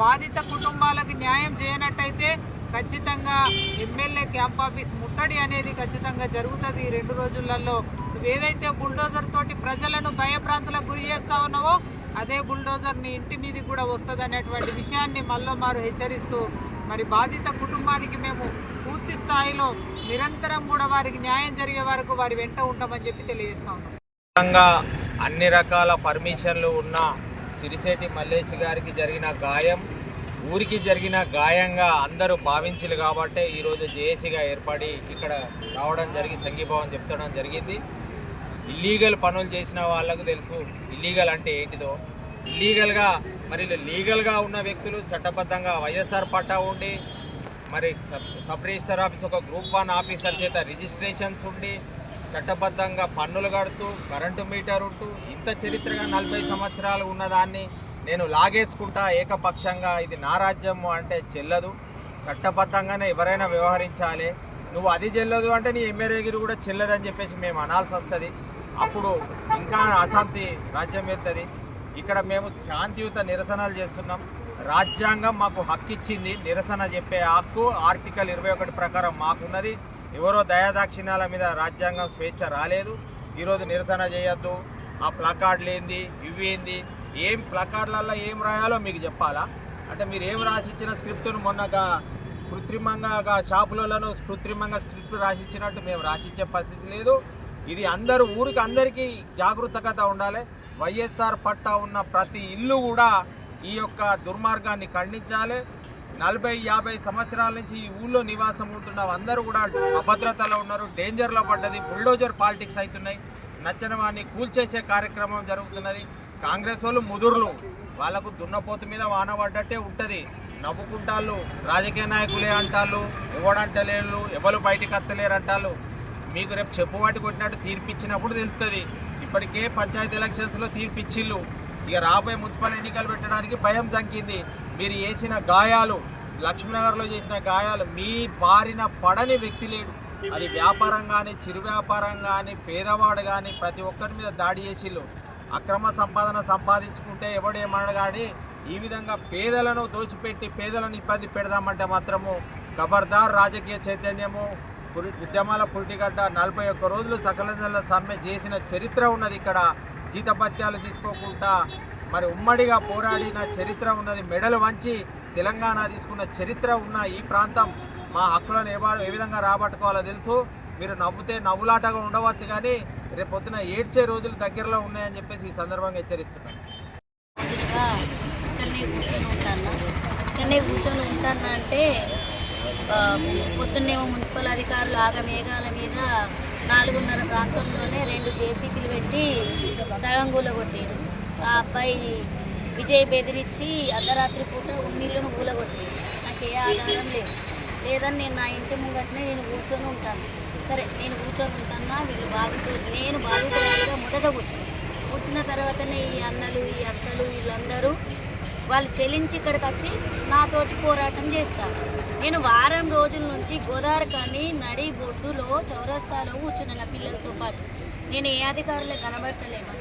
బాధిత కుటుంబాలకు న్యాయం చేయనట్టయితే ఖచ్చితంగా ఎమ్మెల్యే క్యాంప్ ఆఫీస్ ముట్టడి అనేది ఖచ్చితంగా జరుగుతుంది. ఈ 2 రోజులలో నువ్వేదైతే బుల్డోజర్ తోటి ప్రజలను భయభ్రాంతులకు గురి చేస్తా ఉన్నావో అదే బుల్డోజర్ నీ ఇంటి మీదకి కూడా వస్తుంది అనేటువంటి విషయాన్ని మరోమారు హెచ్చరిస్తూ మరి బాధిత కుటుంబానికి మేము పూర్తి స్థాయిలో నిరంతరం కూడా వారికి న్యాయం జరిగే వరకు వారి వెంట ఉంటామని చెప్పి తెలియజేస్తా ఉన్నాం. అన్ని రకాల పర్మిషన్లు ఉన్న సిరిశెట్టి మల్లేష్ గారికి జరిగిన గాయం ఊరికి జరిగిన గాయంగా అందరూ భావించలు కాబట్టి ఈరోజు జేఏసీగా ఏర్పడి ఇక్కడ రావడం సంఘీభావం చెప్తడం జరిగింది. ఇల్లీగల్ పనులు చేసిన వాళ్ళకు తెలుసు ఇల్లీగల్ అంటే ఏంటిదో. లీగల్గా ఉన్న వ్యక్తులు చట్టబద్ధంగా వైఎస్ఆర్ పట్టా ఉండి మరి సబ్ రిజిస్టర్ ఆఫీస్ ఒక గ్రూప్ 1 ఆఫీసర్ చేత రిజిస్ట్రేషన్స్ ఉండి చట్టబద్ధంగా పన్నులు కడుతూ కరెంటు మీటర్ ఉంటూ ఇంత చరిత్రగా 40 సంవత్సరాలు ఉన్నదాన్ని నేను లాగేసుకుంటా ఏకపక్షంగా ఇది నా రాజ్యము అంటే చెల్లదు. చట్టబద్ధంగానే ఎవరైనా వ్యవహరించాలి. నువ్వు అది చెల్లదు అంటే నీ ఎమ్మెల్యేగిరి కూడా చెల్లదని చెప్పేసి మేము అనాల్సి వస్తుంది. అప్పుడు ఇంకా అశాంతి రాజ్యం వెళ్తుంది. ఇక్కడ మేము శాంతియుత నిరసనలు చేస్తున్నాం. రాజ్యాంగం మాకు హక్కు ఇచ్చింది, నిరసన చెప్పే హక్కు ఆర్టికల్ 21 ప్రకారం మాకున్నది. ఎవరో దయాదాక్షిణ్యాల మీద రాజ్యాంగం స్వేచ్ఛ రాలేదు. ఈరోజు నిరసన చేయొద్దు, ఆ ప్లకార్డులు ఏంది ఇవి ఏంది, ఏం ప్లకార్డులలో ఏం రాయాలో మీకు చెప్పాలా? అంటే మీరు ఏం రాసిచ్చిన స్క్రిప్టును మొన్నగా కృత్రిమంగా షాపులలో కృత్రిమంగా స్క్రిప్ట్ రాసిచ్చినట్టు మేము రాసిచ్చే పరిస్థితి లేదు. ఇది ఊరికి అందరికీ జాగృతగత ఉండాలి. వైఎస్ఆర్ పట్టా ఉన్న ప్రతి ఇల్లు కూడా ఈ యొక్క దుర్మార్గాన్ని ఖండించాలి. 40-50 సంవత్సరాల నుంచి ఈ ఊళ్ళో నివాసం ఉంటున్న అందరూ కూడా అభద్రతలో ఉన్నారు, డేంజర్లో పడ్డది. బుల్డోజర్ పాలిటిక్స్ అవుతున్నాయి. నచ్చని వాడిని కూల్చేసే కార్యక్రమం జరుగుతున్నది. కాంగ్రెస్ వాళ్ళు ముదుర్లు, వాళ్ళకు దున్నపోతు మీద వాన పడ్డట్టే ఉంటుంది. నవ్వుకుంటాళ్ళు, రాజకీయ నాయకులే అంటాళ్ళు, ఎవడంటలేరు, ఎవరు బయటికి అత్తలేరు అంటాళ్ళు. మీకు రేపు చెప్పువాటి కొట్టినట్టు తీర్పిచ్చినప్పుడు తెలుస్తుంది. ఇప్పటికే పంచాయతీ ఎలక్షన్స్లో తీర్పిచ్చిళ్ళు, ఇక రాబోయే మున్సిపల్ ఎన్నికలు పెట్టడానికి భయం జంకింది. మీరు చేసిన గాయాలు, లక్ష్మీనగర్లో చేసిన గాయాలు, మీ బారిన పడని వ్యక్తి లేడు. అది వ్యాపారం కానీ, చిరు వ్యాపారం కానీ, పేదవాడు కానీ ప్రతి ఒక్కరి మీద దాడి చేసిళ్ళు. అక్రమ సంపాదన సంపాదించుకుంటే ఎవడేమన్నాడు కానీ ఈ విధంగా పేదలను దోచిపెట్టి పేదలను ఇబ్బంది పెడదామంటే మాత్రము ఖబర్దార్. రాజకీయ చైతన్యము, ఉద్యమాల పురిటిగడ్డ 41 రోజులు సకల సమ్మె చేసిన చరిత్ర ఉన్నది. ఇక్కడ జీతభత్యాలు తీసుకోకుండా మరి ఉమ్మడిగా పోరాడిన చరిత్ర ఉన్నది. మెడలు వంచి తెలంగాణ తీసుకున్న చరిత్ర ఉన్న ఈ ప్రాంతం మా హక్కులను ఏ విధంగా రాబట్టుకోవాలో తెలుసు. మీరు నవ్వుతే నవ్వులాటగా ఉండవచ్చు, కానీ రేపొద్దున ఏడ్చే రోజులు దగ్గరలో ఉన్నాయని చెప్పేసి ఈ సందర్భంగా హెచ్చరిస్తున్నాను. ఇక్కడనే కూర్చొని ఉంటాను అంటే పొద్దున్నేమో మున్సిపల్ అధికారులు ఆగమేఘాల మీద 4:30 ప్రాంతంలోనే 2 జేసీబీలు పెట్టి సగం కూలగొట్టారు. ఆ అబ్బాయి విజయ్ బెదిరించి అర్ధరాత్రి పూట ఉన్నీళ్ళను కూలగొట్టారు. నాకు ఏ ఆధారం లేదని నేను నా ఇంటి ముంగటనే నేను కూర్చొని ఉంటాను. సరే నేను కూర్చొని ఉంటానా, వీళ్ళు నేను బాధితురాలుగా మొదట కూర్చున్న తర్వాతనే ఈ అన్నలు, ఈ అత్తలు, వీళ్ళందరూ వాళ్ళు చెల్లించి ఇక్కడికి వచ్చి నాతోటి పోరాటం చేస్తారు. నేను వారం రోజుల నుంచి గోదావరి కానీ నడి బొడ్డులో చౌరస్తాలో కూర్చున్న నా పిల్లలతో పాటు. నేను ఏ అధికారులకు కనబడతలేమా,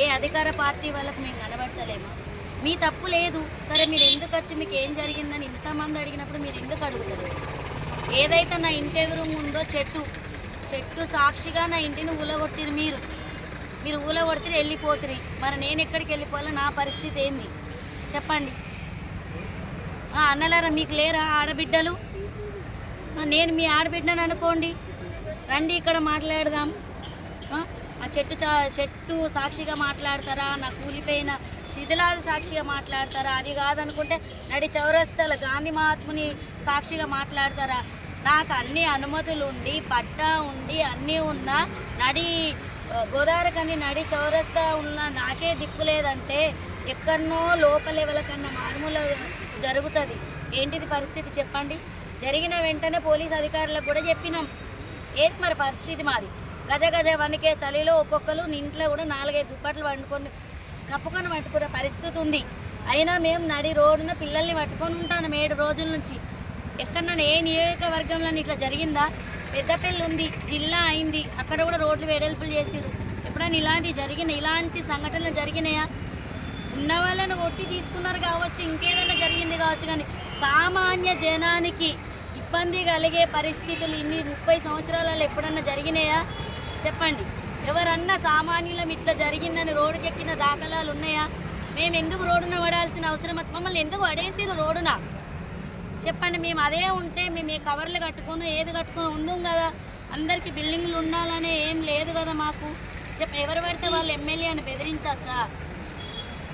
ఏ అధికార పార్టీ వాళ్ళకి మేము కనబడతలేమా? మీ తప్పు లేదు, సరే మీరు ఎందుకు వచ్చి మీకు ఏం జరిగిందని ఇంతమంది అడిగినప్పుడు మీరు ఎందుకు అడుగుతారు? ఏదైతే నా ఇంటి ఎదురు ఉందో చెట్టు సాక్షిగా నా ఇంటిని ఊలగొట్టిరు. మీరు ఊలగొడితే వెళ్ళిపోతురి. మరి నేను ఎక్కడికి వెళ్ళిపోవాలో నా పరిస్థితి ఏంది చెప్పండి. అన్నలారా మీకు లేరా ఆడబిడ్డలు? నేను మీ ఆడబిడ్డను అనుకోండి, రండి ఇక్కడ మాట్లాడదాం. ఆ చెట్టు సాక్షిగా మాట్లాడతారా, నా కూలిపోయిన శిథిలాల సాక్షిగా మాట్లాడతారా? అది కాదనుకుంటే నడి చౌరస్తాల గాంధీ మహాత్ముని సాక్షిగా మాట్లాడతారా? నాకు అన్ని అనుమతులు ఉండి పట్టా ఉండి అన్నీ ఉన్నా గోదావరి కానీ నడి చౌరస్తా ఉన్న నాకే దిక్కు లేదంటే ఎక్కడనో లోకల్ లెవెల్ కన్నా మారుమూల జరుగుతుంది. ఏంటిది పరిస్థితి చెప్పండి. జరిగిన వెంటనే పోలీస్ అధికారులకు కూడా చెప్పినాం. ఏంటి మరి పరిస్థితి మాది? గజ వణికే చలిలో ఒక్కొక్కరు ఇంట్లో కూడా 4-5 దుప్పట్లు కప్పుకొని పట్టుకునే పరిస్థితి ఉంది. అయినా మేము నడి రోడ్డున పిల్లల్ని పట్టుకొని ఉంటాను 7 రోజుల నుంచి. ఎక్కడన్నా ఏ నియోజకవర్గంలో ఇట్లా జరిగిందా? పెద్దపల్లి ఉంది, జిల్లా అయింది, అక్కడ కూడా రోడ్లు వెడల్పులు చేసిరు. ఎప్పుడైనా ఇలాంటి సంఘటనలు జరిగినాయా? ఉన్న వాళ్ళని కొట్టి తీసుకున్నారు కావచ్చు, ఇంకేదైనా జరిగింది కావచ్చు, కానీ సామాన్య జనానికి ఇబ్బంది కలిగే పరిస్థితులు ఇన్ని 30 సంవత్సరాలలో ఎప్పుడన్నా జరిగినాయా చెప్పండి. ఎవరన్నా సామాన్యులం ఇట్లా జరిగిందని రోడ్డుకి ఎక్కిన దాఖలాలు ఉన్నాయా? మేము ఎందుకు రోడ్డున పడాల్సిన అవసరం? మమ్మల్ని ఎందుకు పడేసిరు రోడ్డున చెప్పండి. మేము అదే ఉంటే మేము ఏ కవర్లు కట్టుకుని ఏది కట్టుకుని ఉందాం కదా. అందరికీ బిల్డింగ్లు ఉండాలనే ఏం లేదు కదా మాకు. ఎవరు పడితే వాళ్ళు ఎమ్మెల్యేని బెదిరించచ్చా,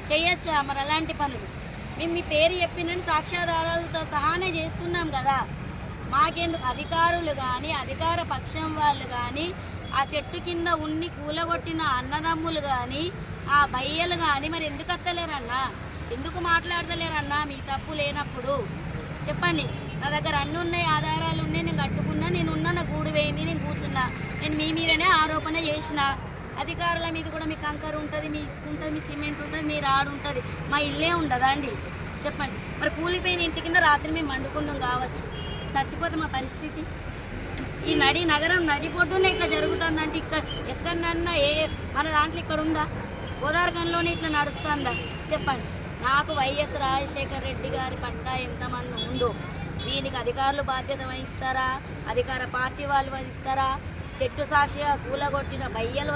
చేయొచ్చా? మరి అలాంటి పనులు మేము మీ పేరు చెప్పినని సాక్ష్యాధారాలతో సహానే చేస్తున్నాం కదా. మాకెందుకు అధికారులు కానీ అధికార పక్షం వాళ్ళు కానీ ఆ చెట్టు కింద ఉన్ని కూలగొట్టిన అన్నదమ్ములు కానీ ఆ బయ్యలు కానీ మరి ఎందుకు వస్తలేరన్నా, ఎందుకు మాట్లాడతలేరన్నా? మీ తప్పు లేనప్పుడు చెప్పండి. నా దగ్గర అన్నీ ఉన్నాయి, ఆధారాలు ఉన్నాయి, నేను కట్టుకున్నా, నేను ఉన్నా, నా గూడు వేయింది, నేను కూర్చున్నా. నేను మీ మీదనే ఆరోపణ చేసిన. అధికారుల మీద కూడా మీ కంకర్ ఉంటుంది, మీ ఇసుక ఉంటుంది, మీ సిమెంట్ ఉంటుంది, మీ రాడు ఉంటుంది, మా ఇల్లే ఉండదా అండి చెప్పండి. మరి కూలిపోయిన ఇంటి కింద రాత్రి మేము వండుకుందాం కావచ్చు, చచ్చిపోతే మా పరిస్థితి. ఈ నగరం నడిపొడ్డునే ఇట్లా జరుగుతుందంటే ఇక్కడ ఎక్కడన్నా మన దాంట్లో ఇక్కడ ఉందా? గోదావరిలోనే ఇట్లా నడుస్తుందా చెప్పండి. నాకు వైఎస్ రాజశేఖర రెడ్డి గారి పట్ల ఎంతమంది ఉందో దీనికి అధికారులు బాధ్యత వహిస్తారా? అధికార పార్టీ వాళ్ళు వహిస్తారా? చెట్టు సాక్షిగా కూలగొట్టిన బయ్యలు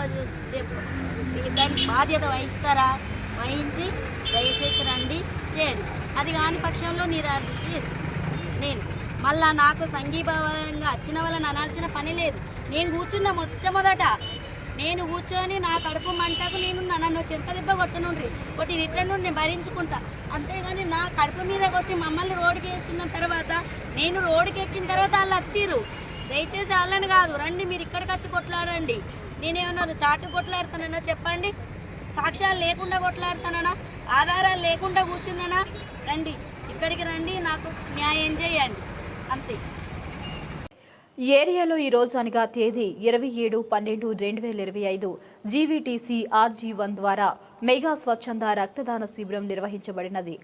దానికి బాధ్యత వహిస్తారా? వహించి దయచేసి రండి చేయండి. అది కాని పక్షంలో నిరాదీక్ష చేసుకుంటాను. నేను మళ్ళా నాకు సంఘీభావంగా వచ్చిన వాళ్ళని అనాల్సిన పని లేదు. నేను కూర్చున్న మొట్టమొదట నేను కూర్చొని నా కడుపు మంటకు నన్ను చెంపదెబ్బ కొట్టనుండ్రి, కొట్టి రిటర్న్ నేను భరించుకుంటా. అంతేగాని నా కడుపు మీద కొట్టి మమ్మల్ని రోడ్డుకి వేసిన తర్వాత నేను రోడ్డుకి ఎక్కిన తర్వాత వాళ్ళు వచ్చిర్రు. దయచేసి వాళ్ళని కాదు, రండి మీరు ఇక్కడికి వచ్చి కొట్లాడండి. నేనేమన్నా చాటు కొట్లాడుతానన్నా చెప్పండి? సాక్ష్యాలు లేకుండా కొట్లాడుతానన్నా? ఆధారాలు లేకుండా కూర్చున్నానా? రండి ఇక్కడికి రండి, నాకు న్యాయం చేయండి అంతే. ఏరియాలో ఈ రోజు అనగా తేదీ 27/12/2025 జీవీటీసీ RG1 ద్వారా మెగా స్వచ్ఛంద రక్తదాన శిబిరం నిర్వహించబడినది.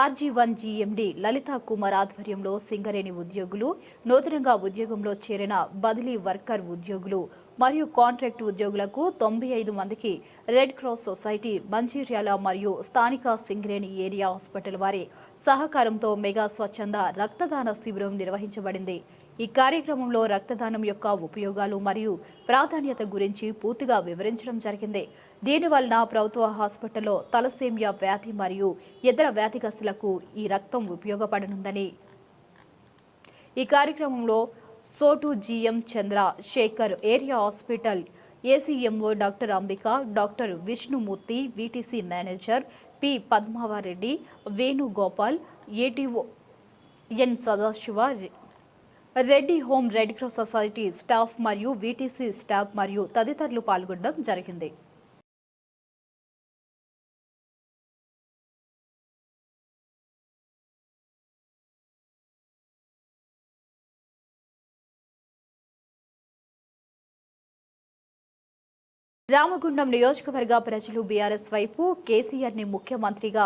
RG1 GMD లలితా కుమార్ ఆధ్వర్యంలో సింగరేణి ఉద్యోగులు, నూతనంగా ఉద్యోగంలో చేరిన బదిలీ వర్కర్ ఉద్యోగులు మరియు కాంట్రాక్ట్ ఉద్యోగులకు 95 మందికి రెడ్ క్రాస్ సొసైటీ మంచిర్యాల మరియు స్థానిక సింగరేణి ఏరియా హాస్పిటల్ వారి సహకారంతో మెగా స్వచ్ఛంద రక్తదాన శిబిరం నిర్వహించబడింది. ఈ కార్యక్రమంలో రక్తదానం యొక్క ఉపయోగాలు మరియు ప్రాధాన్యత గురించి పూర్తిగా వివరించడం జరిగింది. దీనివలన ప్రభుత్వ హాస్పిటల్లో తలసేమియా వ్యాధి మరియు ఇతర వ్యాధిగ్రస్తులకు ఈ రక్తం ఉపయోగపడనుందని ఈ కార్యక్రమంలో సోటు GM Chandra Shekar, area hospital ACMO doctor Ambika, doctor Vishnumurthy, VTC manager P Padmavareddy, Venugopal, ATO N Sadasiva Reddy, home red cross society staff మరియు VTC స్టాఫ్ మరియు తదితరులు పాల్గొనడం జరిగింది. రామగుండం నియోజకవర్గ ప్రజలు బీఆర్ఎస్ వైపు కేసీఆర్ని ముఖ్యమంత్రిగా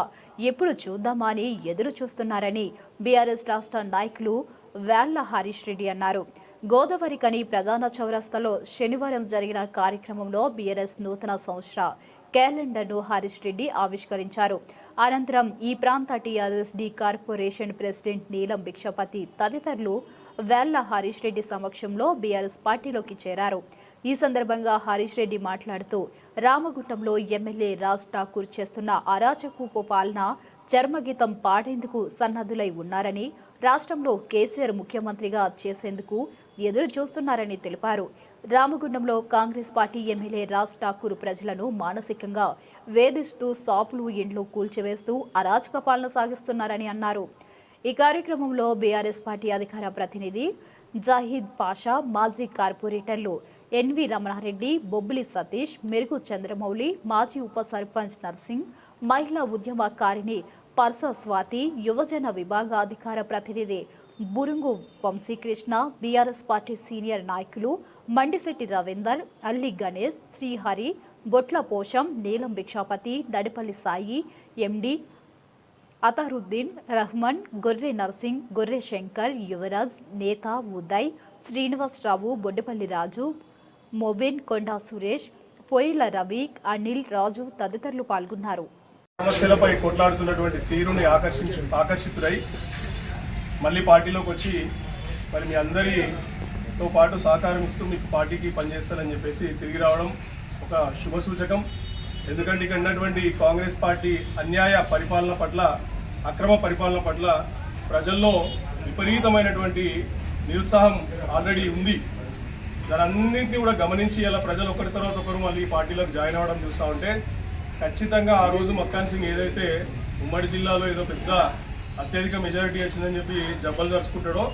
ఎప్పుడు చూద్దామని ఎదురు చూస్తున్నారని బీఆర్ఎస్ రాష్ట్ర నాయకులు వేళ్ల హరీష్ రెడ్డి అన్నారు. గోదావరికని ప్రధాన చౌరస్తాలో శనివారం జరిగిన కార్యక్రమంలో బీఆర్ఎస్ నూతన సంవత్సర క్యాలెండర్ను హరీష్ రెడ్డి ఆవిష్కరించారు. అనంతరం ఈ ప్రాంత TRSD కార్పొరేషన్ ప్రెసిడెంట్ నీలం భిక్షపతి తదితరులు వేళ్ల హరీష్ రెడ్డి సమక్షంలో బీఆర్ఎస్ పార్టీలోకి చేరారు. ఈ సందర్భంగా హరీష్ రెడ్డి మాట్లాడుతూ రామగుండంలో ఎమ్మెల్యే రాజ్ ఠాకూర్ చేస్తున్న అరాచకపు పాలన చర్మగీతం పాడేందుకు సన్నద్ధులై ఉన్నారని, రాష్ట్రంలో కేసీఆర్ ముఖ్యమంత్రిగా చేసేందుకు ఎదురు చూస్తున్నారని తెలిపారు. రామగుండంలో కాంగ్రెస్ పార్టీ ఎమ్మెల్యే రాజ్ ఠాకూర్ ప్రజలను మానసికంగా వేధిస్తూ షాపులు, ఇండ్లు కూల్చివేస్తూ అరాచక పాలన సాగిస్తున్నారని అన్నారు. ఈ కార్యక్రమంలో బీఆర్ఎస్ పార్టీ అధికార ప్రతినిధి జాహిద్ పాషా, మాజీ కార్పొరేటర్లు NV రమణారెడ్డి, బొబ్బిలి సతీష్, మెరుగు చంద్రమౌళి, మాజీ ఉప సర్పంచ్ నర్సింగ్, మహిళా ఉద్యమకారిణి పర్స స్వాతి, యువజన విభాగ అధికార ప్రతినిధి బురుంగు వంశీకృష్ణ, బీఆర్ఎస్ పార్టీ సీనియర్ నాయకులు మండిశెట్టి రవీందర్, అల్లి గణేష్, శ్రీహరి, బొట్ల పోషం, నీలం భిక్షాపతి, నడిపల్లి సాయి, MD అతరుద్దీన్, రహ్మన్, గొర్రె నర్సింగ్, గొర్రె శంకర్, యువరాజ్, నేత ఉదయ్, శ్రీనివాసరావు, బొడ్డపల్లి రాజు, మొబిన్, కొండా సురేష్, పొయ్యిల రవి, అనిల్, రాజు తదితరులు పాల్గొన్నారు. సమస్యలపై కొట్లాడుతున్నటువంటి తీరుని ఆకర్షితులై మళ్ళీ పార్టీలోకి వచ్చి మరి మీ అందరితో పాటు సహకారం ఇస్తూ మీకు పార్టీకి పనిచేస్తారని చెప్పేసి తిరిగి రావడం ఒక శుభ సూచకం. ఎందుకంటే ఇక్కడ ఉన్నటువంటి కాంగ్రెస్ పార్టీ అన్యాయ పరిపాలన పట్ల, అక్రమ పరిపాలన పట్ల ప్రజల్లో విపరీతమైనటువంటి నిరుత్సాహం ఆల్రెడీ ఉంది. దానన్నింటినీ కూడా గమనించి ఇలా ప్రజలు ఒకరి తర్వాత ఒకరు మళ్ళీ ఈ పార్టీలోకి జాయిన్ అవ్వడం చూస్తూ ఉంటే ఖచ్చితంగా ఆ రోజు మక్కాన్ సింగ్ ఏదైతే ఉమ్మడి జిల్లాలో ఏదో పెద్ద అత్యధిక మెజారిటీ వచ్చిందని చెప్పి జబ్బలు జరుచుకుంటాడో,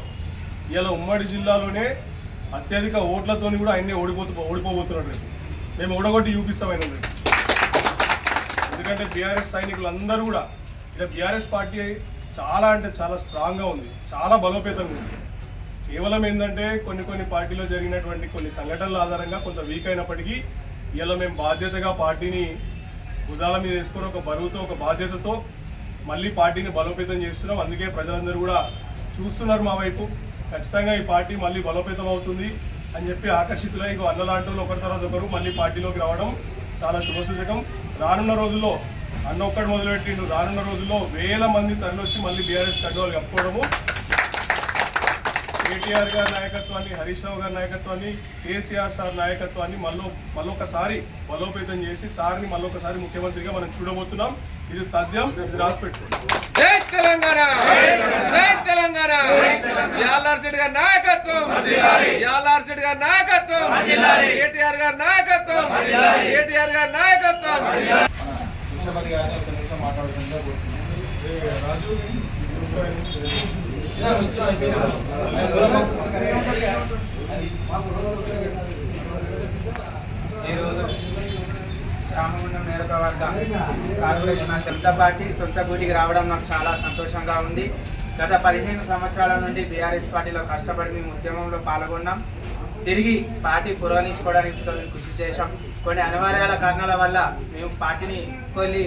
ఇలా ఉమ్మడి జిల్లాలోనే అత్యధిక ఓట్లతోని కూడా ఆయన్ని ఓడిపోబోతున్నాడు. మేము ఓడగొట్టి చూపిస్తామైనా. ఎందుకంటే బీఆర్ఎస్ సైనికులందరూ కూడా ఇలా బీఆర్ఎస్ పార్టీ చాలా అంటే చాలా స్ట్రాంగ్గా ఉంది, చాలా బలోపేతంగా ఉంది. కేవలం ఏంటంటే కొన్ని పార్టీలో జరిగినటువంటి కొన్ని సంఘటనల ఆధారంగా కొంత వీక్ అయినప్పటికీ ఇలా మేము బాధ్యతగా పార్టీని భుజాల మీద వేసుకొని ఒక బరువుతో, ఒక బాధ్యతతో మళ్ళీ పార్టీని బలోపేతం చేస్తున్నాం. అందుకే ప్రజలందరూ కూడా చూస్తున్నారు మా వైపు. ఖచ్చితంగా ఈ పార్టీ మళ్ళీ బలోపేతం అవుతుంది అని చెప్పి ఆకర్షితులై అన్నలాంటి ఒకరి తర్వాత ఒకరు మళ్ళీ పార్టీలోకి రావడం చాలా శుభసూచకం. రానున్న రోజుల్లో అన్న ఒక్కడు మొదలుపెట్టిండు, రానున్న రోజుల్లో వేల మంది తరలివచ్చి మళ్ళీ బీఆర్ఎస్ కండువాలు కప్పుకోవడము, కేటీఆర్ గారి నాయకత్వాన్ని, హరీష్ రావు గారి నాయకత్వాన్ని, కేసీఆర్ సార్ నాయకత్వాన్ని మళ్ళొకసారి బలోపేతం చేసి సార్ని మళ్ళొకసారి ముఖ్యమంత్రిగా మనం చూడబోతున్నాం. ఇది తథ్యం, ఇది రాసి పెట్టుకోండి. జై తెలంగాణ, జై తెలంగాణ. యాలార్ రెడ్డి గారి నాయకత్వం, యాలార్ రెడ్డి గారి నాయకత్వం, కేటీఆర్ గారి నాయకత్వం, కేటీఆర్ గారి నాయకత్వం. విషపతి గారిని ఒక నిమిషం మాట్లాడుతుందా రాజు. ఈరోజు రామగుండం నియోజకవర్గ కార్పొరేషన్ సొంత పార్టీ, సొంత గూటికి రావడం నాకు చాలా సంతోషంగా ఉంది. గత 15 సంవత్సరాల నుండి బీఆర్ఎస్ పార్టీలో కష్టపడి మేము ఉద్యమంలో పాల్గొన్నాం. తిరిగి పార్టీ పురోగమించుకోవడానికి కృషి చేశాం. కొన్ని అనివార్యాల కారణాల వల్ల మేము పార్టీని కొద్ది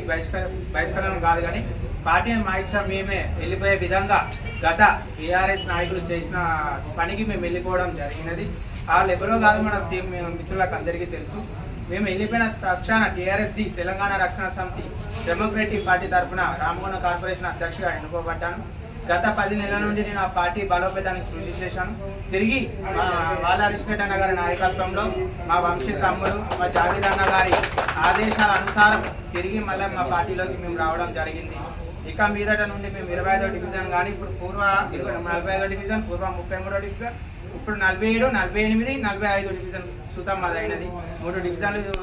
బహిష్కరణ కాదు కానీ పార్టీని మా ఇచ్చ మేమే వెళ్ళిపోయే విధంగా గత బీఆర్ఎస్ నాయకులు చేసిన పనికి మేము వెళ్ళిపోవడం జరిగినది. వాళ్ళు ఎవరో కాదు మన టీం మిత్రులకు అందరికీ తెలుసు. మేము వెళ్ళిపోయిన తక్షణ టీఆర్ఎస్డి తెలంగాణ రక్షణ సమితి డెమోక్రటిక్ పార్టీ తరఫున రామగుండం కార్పొరేషన్ అధ్యక్షుడిగా ఎన్నుకోబడ్డాను. గత 10 నెలల నుండి నేను ఆ పార్టీ బలోపేతానికి కృషి చేశాను. తిరిగి వాళ్ళ హరీశ్రెడ్డి అన్న గారి నాయకత్వంలో మా వంశీ తమ్ముడు మా జావీద్ అన్న గారి ఆదేశాల అనుసారం తిరిగి మళ్ళీ మా పార్టీలోకి మేము రావడం జరిగింది. ఇక మీదట నుండి మేము 25వ డివిజన్ కానీ ఇప్పుడు పూర్వ 45వ డివిజన్, పూర్వ 33వ డివిజన్, ఇప్పుడు 47, 48, 45 డివిజన్ సుతం మాదైనది. 3 డివిజన్లు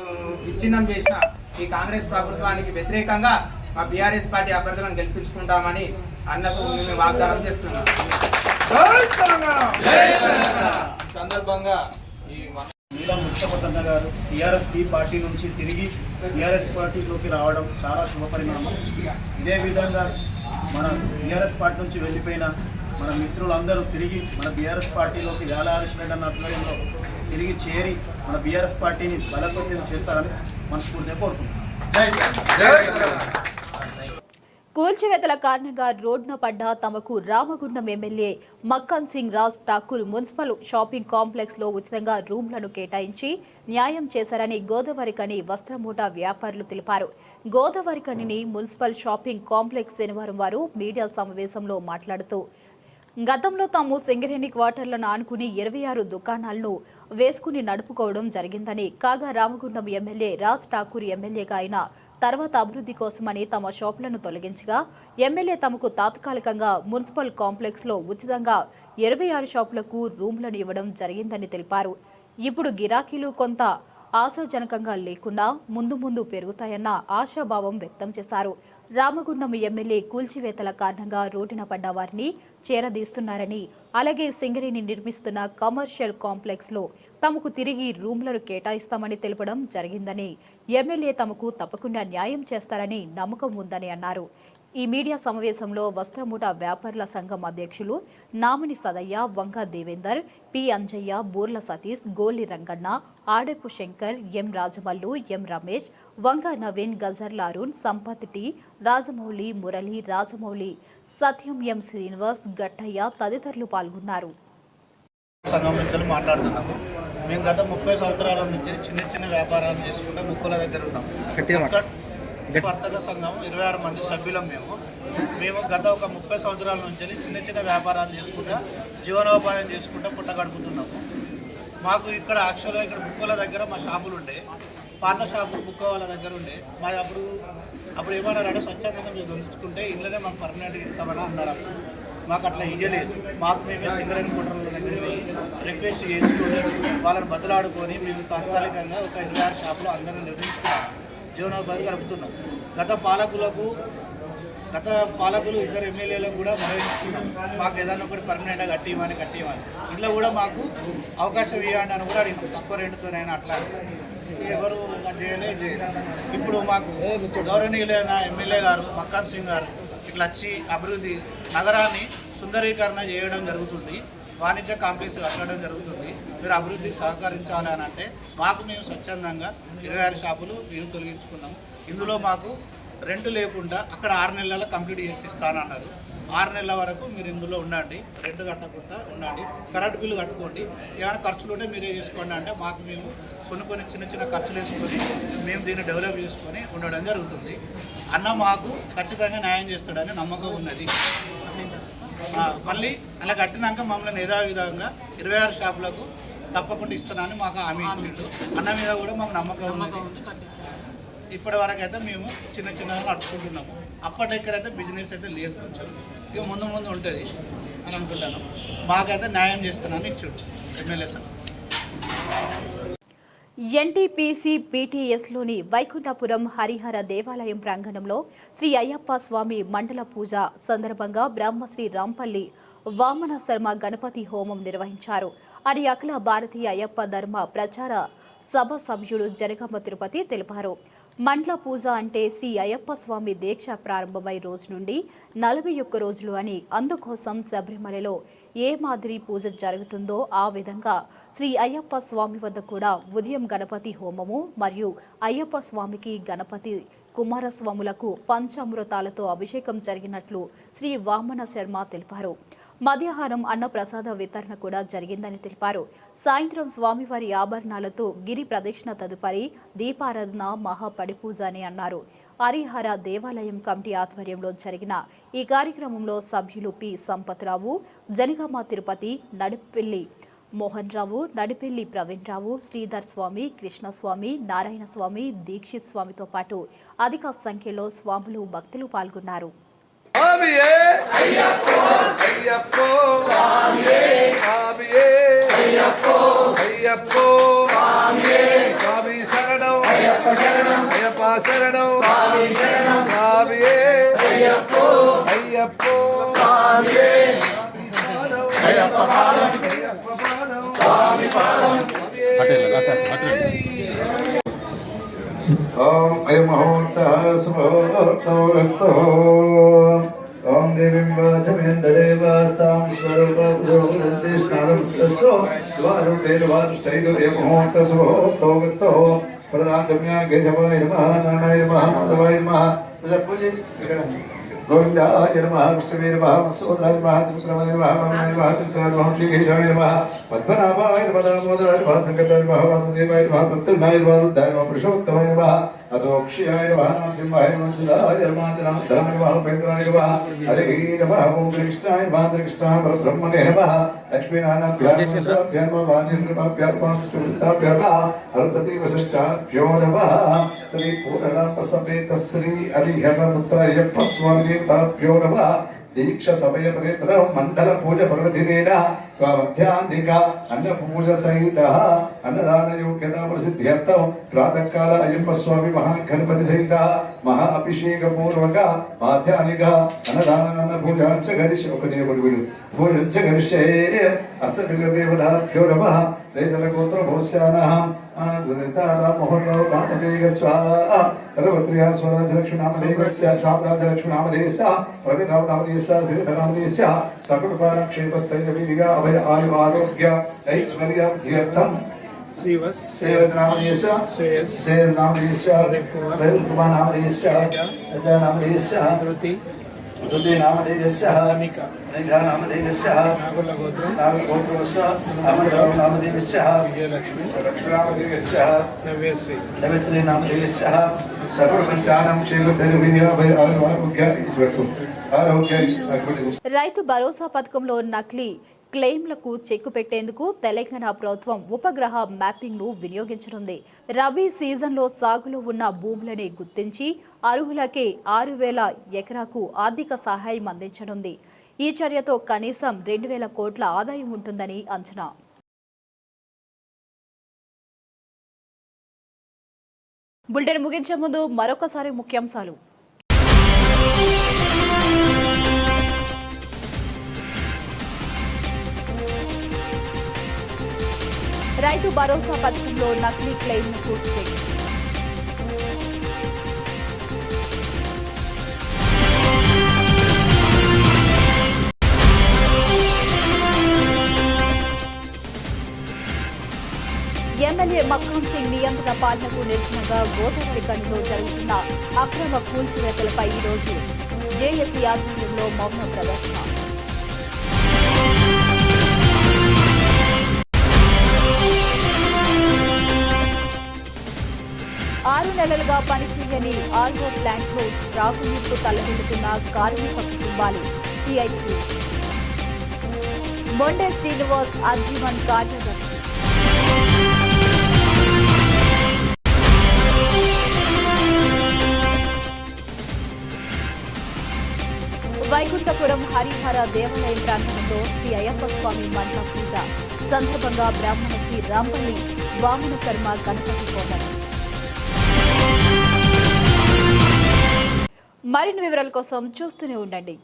విచ్ఛిన్నం చేసిన ఈ కాంగ్రెస్ ప్రభుత్వానికి వ్యతిరేకంగా మా బీఆర్ఎస్ పార్టీ అభ్యర్థులను గెలిపించుకుంటామని అన్నకు మేము వాగ్దానం చేస్తున్నాం. సందర్భంగా ముఖ్యమంత్రి గారు టీఆర్ఎస్ పార్టీ నుంచి తిరిగి టీఆర్ఎస్ పార్టీలోకి రావడం చాలా శుభ పరిణామం. ఇదే విధంగా మన టీఆర్ఎస్ పార్టీ నుంచి వెళ్ళిపోయిన మన మిత్రులందరూ తిరిగి మన బీఆర్ఎస్ పార్టీలోకి వేలాహరీశ్రెడ్డి అన్న ఆధ్వర్యంలో తిరిగి చేరి మన బీఆర్ఎస్ పార్టీని బలోపేతం చేస్తారని మనస్ఫూర్తిగా కోరుకుంటున్నాం. కూల్చివేతల కారణంగా రోడ్డున పడ్డ తమకు Ramagundam MLA Makkan Singh Raj Thakur municipal shopping complex లో ఉచితంగా రూమ్లను కేటాయించి న్యాయం చేశారని గోదావరికని వస్త్రమూట వ్యాపారులు తెలిపారు. గోదావరికనిని మున్సిపల్ షాపింగ్ కాంప్లెక్స్ శనివారం వారు మీడియా సమావేశంలో మాట్లాడుతూ గతంలో తాము సింగరేణి క్వార్టర్లను ఆనుకుని 26 దుకాణాలను వేసుకుని నడుపుకోవడం జరిగిందని, కాగా రామగుండం ఎమ్మెల్యే రాజ్ ఠాకూర్ ఎమ్మెల్యేగా అయిన తర్వాత అభివృద్ధి కోసమని తమ షాపులను తొలగించగా ఎమ్మెల్యే తమకు తాత్కాలికంగా మున్సిపల్ కాంప్లెక్స్ లో ఉచితంగా 26 షాపులకు రూమ్లను ఇవ్వడం జరిగిందని తెలిపారు. ఇప్పుడు గిరాకీలు కొంత ఆశాజనకంగా లేకుండా ముందు ముందు పెరుగుతాయన్న ఆశాభావం వ్యక్తం చేశారు. రామగుండం ఎమ్మెల్యే కూల్చివేతల కారణంగా రోడ్డున పడ్డ వారిని చేరదీస్తున్నారని, అలాగే సింగరేణి నిర్మిస్తున్న కమర్షియల్ కాంప్లెక్స్ లో తమకు తిరిగి రూమ్లను కేటాయిస్తామని తెలపడం జరిగిందని, ఎమ్మెల్యే తమకు తప్పకుండా న్యాయం చేస్తారని నమ్మకం ఉందని అన్నారు. ఈ మీడియా సమావేశంలో వస్త్రమూట వ్యాపారుల సంఘం అధ్యక్షులు నామిని సదయ్య, వంగ దేవేందర్, పి అంజయ్య, బూర్ల సతీష్, గోలి రంగన్న, ఆడెపు శంకర్, ఎం రాజమల్లు, ఎం రమేష్, వంగ నవీన్, గజర్ల అరుణ్, సంపత్ టి, రాజమౌళి, మురళి, రాజమౌళి, సత్యం, ఎం శ్రీనివాస్, గట్టయ్య తదితరులు పాల్గొన్నారు. మేము గత 30 సంవత్సరాల నుంచి చిన్న వ్యాపారాలు చేసుకుంటూ ముక్కుల దగ్గర ఉన్నాం. వర్తక సంఘం 26 మంది సభ్యులం. మేము గత ఒక 30 సంవత్సరాల నుంచి చిన్న వ్యాపారాలు చేసుకుంటూ జీవనోపాయం చేసుకుంటూ పుట్ట గడుపుతున్నాము. మాకు ఇక్కడ యాక్చువల్గా ఇక్కడ బుక్కల దగ్గర మా షాపులు ఉండే, పాత షాపులు బుక్క వాళ్ళ దగ్గర ఉండే. మా అప్పుడు ఏమన్నారంటే స్వచ్ఛందంగా మీరు ఉంచుకుంటే ఇళ్ళనే మాకు పర్మనెంట్గా ఇస్తామని అన్నారు. మాకు అట్లా ఇయ్యలేదు. మాకు మేమే సింగరేణి కుట్రల దగ్గర పోయి రిక్వెస్ట్ చేసుకొని వాళ్ళని బదులాడుకొని మేము తాత్కాలికంగా ఒక 26 షాపులు అందరినీ నిర్మిస్తున్నాం, జీవనోపాధి గడుపుతున్నాం. గత పాలకులు ఇద్దరు ఎమ్మెల్యేలకు కూడా నిర్వహిస్తున్నాం. మాకు ఏదైనా ఒకటి పర్మనెంట్గా కట్టివ్వని ఇంట్లో కూడా మాకు అవకాశం ఇవ్వండి అని కూడా అడిగినాం. తక్కువ రెండుతోనైనా అట్లా ఎవరు చేయలేదు. ఇప్పుడు మాకు గౌరవనీయులైన ఎమ్మెల్యే గారు మక్కన్ సింగ్ గారు ఇట్లా వచ్చి అభివృద్ధి నగరాన్ని సుందరీకరణ చేయడం జరుగుతుంది, వాణిజ్య కాంప్లెక్స్ కట్టడం జరుగుతుంది, మీరు అభివృద్ధికి సహకరించాలి అని అంటే మాకు మేము స్వచ్ఛందంగా 26 షాపులు మేము తొలగించుకున్నాము. ఇందులో మాకు రెంట్ లేకుండా అక్కడ 6 నెలల కంప్లీట్ చేసి ఇస్తానన్నారు. 6 నెలల వరకు మీరు ఇందులో ఉండండి, రెంట్ కట్టకుండా ఉండండి, కరెంట్ బిల్లు కట్టుకోండి, ఏమైనా ఖర్చులు ఉంటే మీరే చేసుకోండి అంటే మాకు మేము కొన్ని చిన్న ఖర్చులు వేసుకొని మేము దీన్ని డెవలప్ చేసుకొని ఉండడం జరుగుతుంది. అన్న మాకు ఖచ్చితంగా న్యాయం చేస్తాడని నమ్మకం ఉన్నది. మళ్ళీ అలా కట్టినాక మమ్మల్ని యథావిధంగా 26 షాపులకు తప్పకుండా ఇస్తున్నానని మాకు హామీ ఇచ్చిండు. అన్న మీద కూడా మాకు నమ్మకం ఉన్నది. ఇప్పటి వరకు అయితే మేము చిన్నగా నడుచుకుంటున్నాము. అప్పటి దగ్గర అయితే బిజినెస్ అయితే లేదు, కొంచెం ఇక ముందు ఉంటుంది అని అనుకున్నాను. మాకైతే న్యాయం చేస్తున్నానని ఇచ్చాడు ఎమ్మెల్యే సార్. ఎన్టీపీసీ పీటీఎస్లోని వైకుంఠపురం హరిహర దేవాలయం ప్రాంగణంలో శ్రీ అయ్యప్ప స్వామి మండల పూజ సందర్భంగా బ్రహ్మశ్రీ రాంపల్లి వామన శర్మ గణపతి హోమం నిర్వహించారు అని అఖిల భారతీయ అయ్యప్ప ధర్మ ప్రచార సభ సభ్యుడు జనగామ తిరుపతి తెలిపారు. మండల పూజ అంటే శ్రీ అయ్యప్ప స్వామి దీక్ష ప్రారంభమై రోజు నుండి 41 రోజులు అని, అందుకోసం శబరిమలలో ఏ మాదిరి పూజ జరుగుతుందో ఆ విధంగా శ్రీ అయ్యప్ప స్వామి వద్ద కూడా ఉదయం గణపతి హోమము మరియు అయ్యప్ప స్వామికి గణపతి కుమారస్వాములకు పంచామృతాలతో అభిషేకం జరిగినట్లు శ్రీ వామన శర్మ తెలిపారు. మధ్యాహ్నం అన్నప్రసాద వితరణ కూడా జరిగిందని తెలిపారు. సాయంత్రం స్వామివారి ఆభరణాలతో గిరి ప్రదక్షిణ తదుపరి దీపారాధన మహాపడి పూజ అని అన్నారు. హరిహర దేవాలయం కమిటీ ఆధ్వర్యంలో జరిగిన ఈ కార్యక్రమంలో సభ్యులు పి సంపత్రావు, జనగామ తిరుపతి, నడిపెల్లి మోహన్ రావు, నడిపెల్లి ప్రవీణ్ రావు, శ్రీధర్ స్వామి, కృష్ణస్వామి, నారాయణ స్వామి, దీక్షిత్ స్వామితో పాటు అధిక సంఖ్యలో స్వాములు భక్తులు పాల్గొన్నారు. ओम अयमुहूर्तः सुमुहूर्तोऽस्तु ओम देवीं वाचमेन्द्रदेवास्तां स्वरूपपुरोगन्ते स्नानमुक्तस्सो द्वारुपेर्वारुष्टैर्देवमुहूर्तः सुमुहूर्तोऽस्तु प्रणागम्या गेजवाय नमः नारायणाय नमः माधवाय नमः गोविन्दाय नमः विष्णवे नमः मत्स्योदराय नमः त्रिविक्रमाय नमः वामनाय नमः त्रिपुराय नमः श्रीकेशाय नमः पद्मनाभाय नमः दामोदराय नमः संकटाय नमः वासुदेवाय नमः भक्तनाय नमः रुद्राय नमः पुरुषोत्तमाय नमः अतोक्षयाय नमः नमः नमः चिदाय नमः धर्माय नमः उपेन्द्राय नमः हरे नमः ओम कृष्णाय नमः कृष्णाय परब्रह्मणे नमः लक्ष्मीनारायणाभ्यां नमः वाणीर्नमाभ्यां सुष्टुताभ्यां नमः अरुतति वसिष्ठाभ्यो नमः श्री पूर्णनामसमेत श्री हरिहरमुद्रायप्प स्वामी भ्यो नमः दीक्षा समय पवित्र मंडल पूजा पर्वदिनेन स्वाध्यान्तिका अन्न पूजा सहित अन्नदान योग्यता प्रसिद्ध्यर्थं प्रातः काल अय्यप्प स्वामी महागणपति सहित महा अभिषेक पूर्वक माध्यानिक अन्नदान अन्न पूजा च करिष्ये पूजन च करिष्ये अस्य देवताभ्यो नमः तेजल गोत्र भोस्यानः आनन्दवितारा मोहनराव नामधेय स्वाहा सर्वत्रिया स्वराज लक्ष्मी नामधेयस्य साम्राज्य लक्ष्मी नामधेयस्य प्रवीणराव नामधेयस्य श्रीधर नामधेयस्य सकलपाल क्षेमस्थैर्यवीर्य अभय आयु आरोग्य ऐश्वर्यार्थं श्रीवस नामधेयस्य श्रेयस नामधेयस्य कुमार नामधेयस्य अजय नामधेयस्य ऋति नामधेयस्य अनिका नामधेयस्य नागगोत्रस्य अमरराव नामधेयस्य विजयलक्ष्मी नामधेयस्य नव्यश्री नामधेयस्य सर्वस्यानां क्षेमस्थैर्यवीर्य अभय आरोग्य రైతు భరోసా పథకంలో నకిలీ క్లెయిమ్లకు చెక్కు పెట్టేందుకు తెలంగాణ ప్రభుత్వం ఉపగ్రహ మ్యాపింగ్ ను వినియోగించనుంది. రబీ సీజన్లో సాగులో ఉన్న భూములని గుర్తించి అర్హులకే 6,000 ఎకరాకు ఆర్థిక సహాయం అందించనుంది. ఈ చర్యతో కనీసం 2,000 కోట్ల ఆదాయం ఉంటుందని అంచనా. బులెటిన్ ముగించే ముందు మరొకసారి ముఖ్యాంశాలు. రైతు భరోసా పథకంలో నకిలీ క్లెయిమ్లకు చెక్. ఎమ్మెల్యే మక్కాం సింగ్ నియంత్రణ పాలనకు నిరసనగా గోదావరి గనిలో జరుగుతున్న అక్రమ కూల్చివేతలపై ఈరోజు జేఏసీ ఆధ్వర్యంలో మౌన ప్రదర్శన. 6 నెలలుగా పనిచేయని ఆర్ఓ ప్లాంట్లో త్రాగునీరుకు తలవెళ్తున్న కార్మిక కుటుంబాలు. సిఐటి మొండే శ్రీనివాస్ ఆజీవన్ కార్యదర్శి. వైకుంఠపురం హరిహర దేవాలయం ప్రాంగణంలో శ్రీ అయ్యప్ప స్వామి మండల పూజ సందర్భంగా బ్రాహ్మణ శ్రీ రాంపల్లి వామన శర్మ గణపతి హోమం. మరిన్ని వివరాల కోసం చూస్తూనే ఉండండి.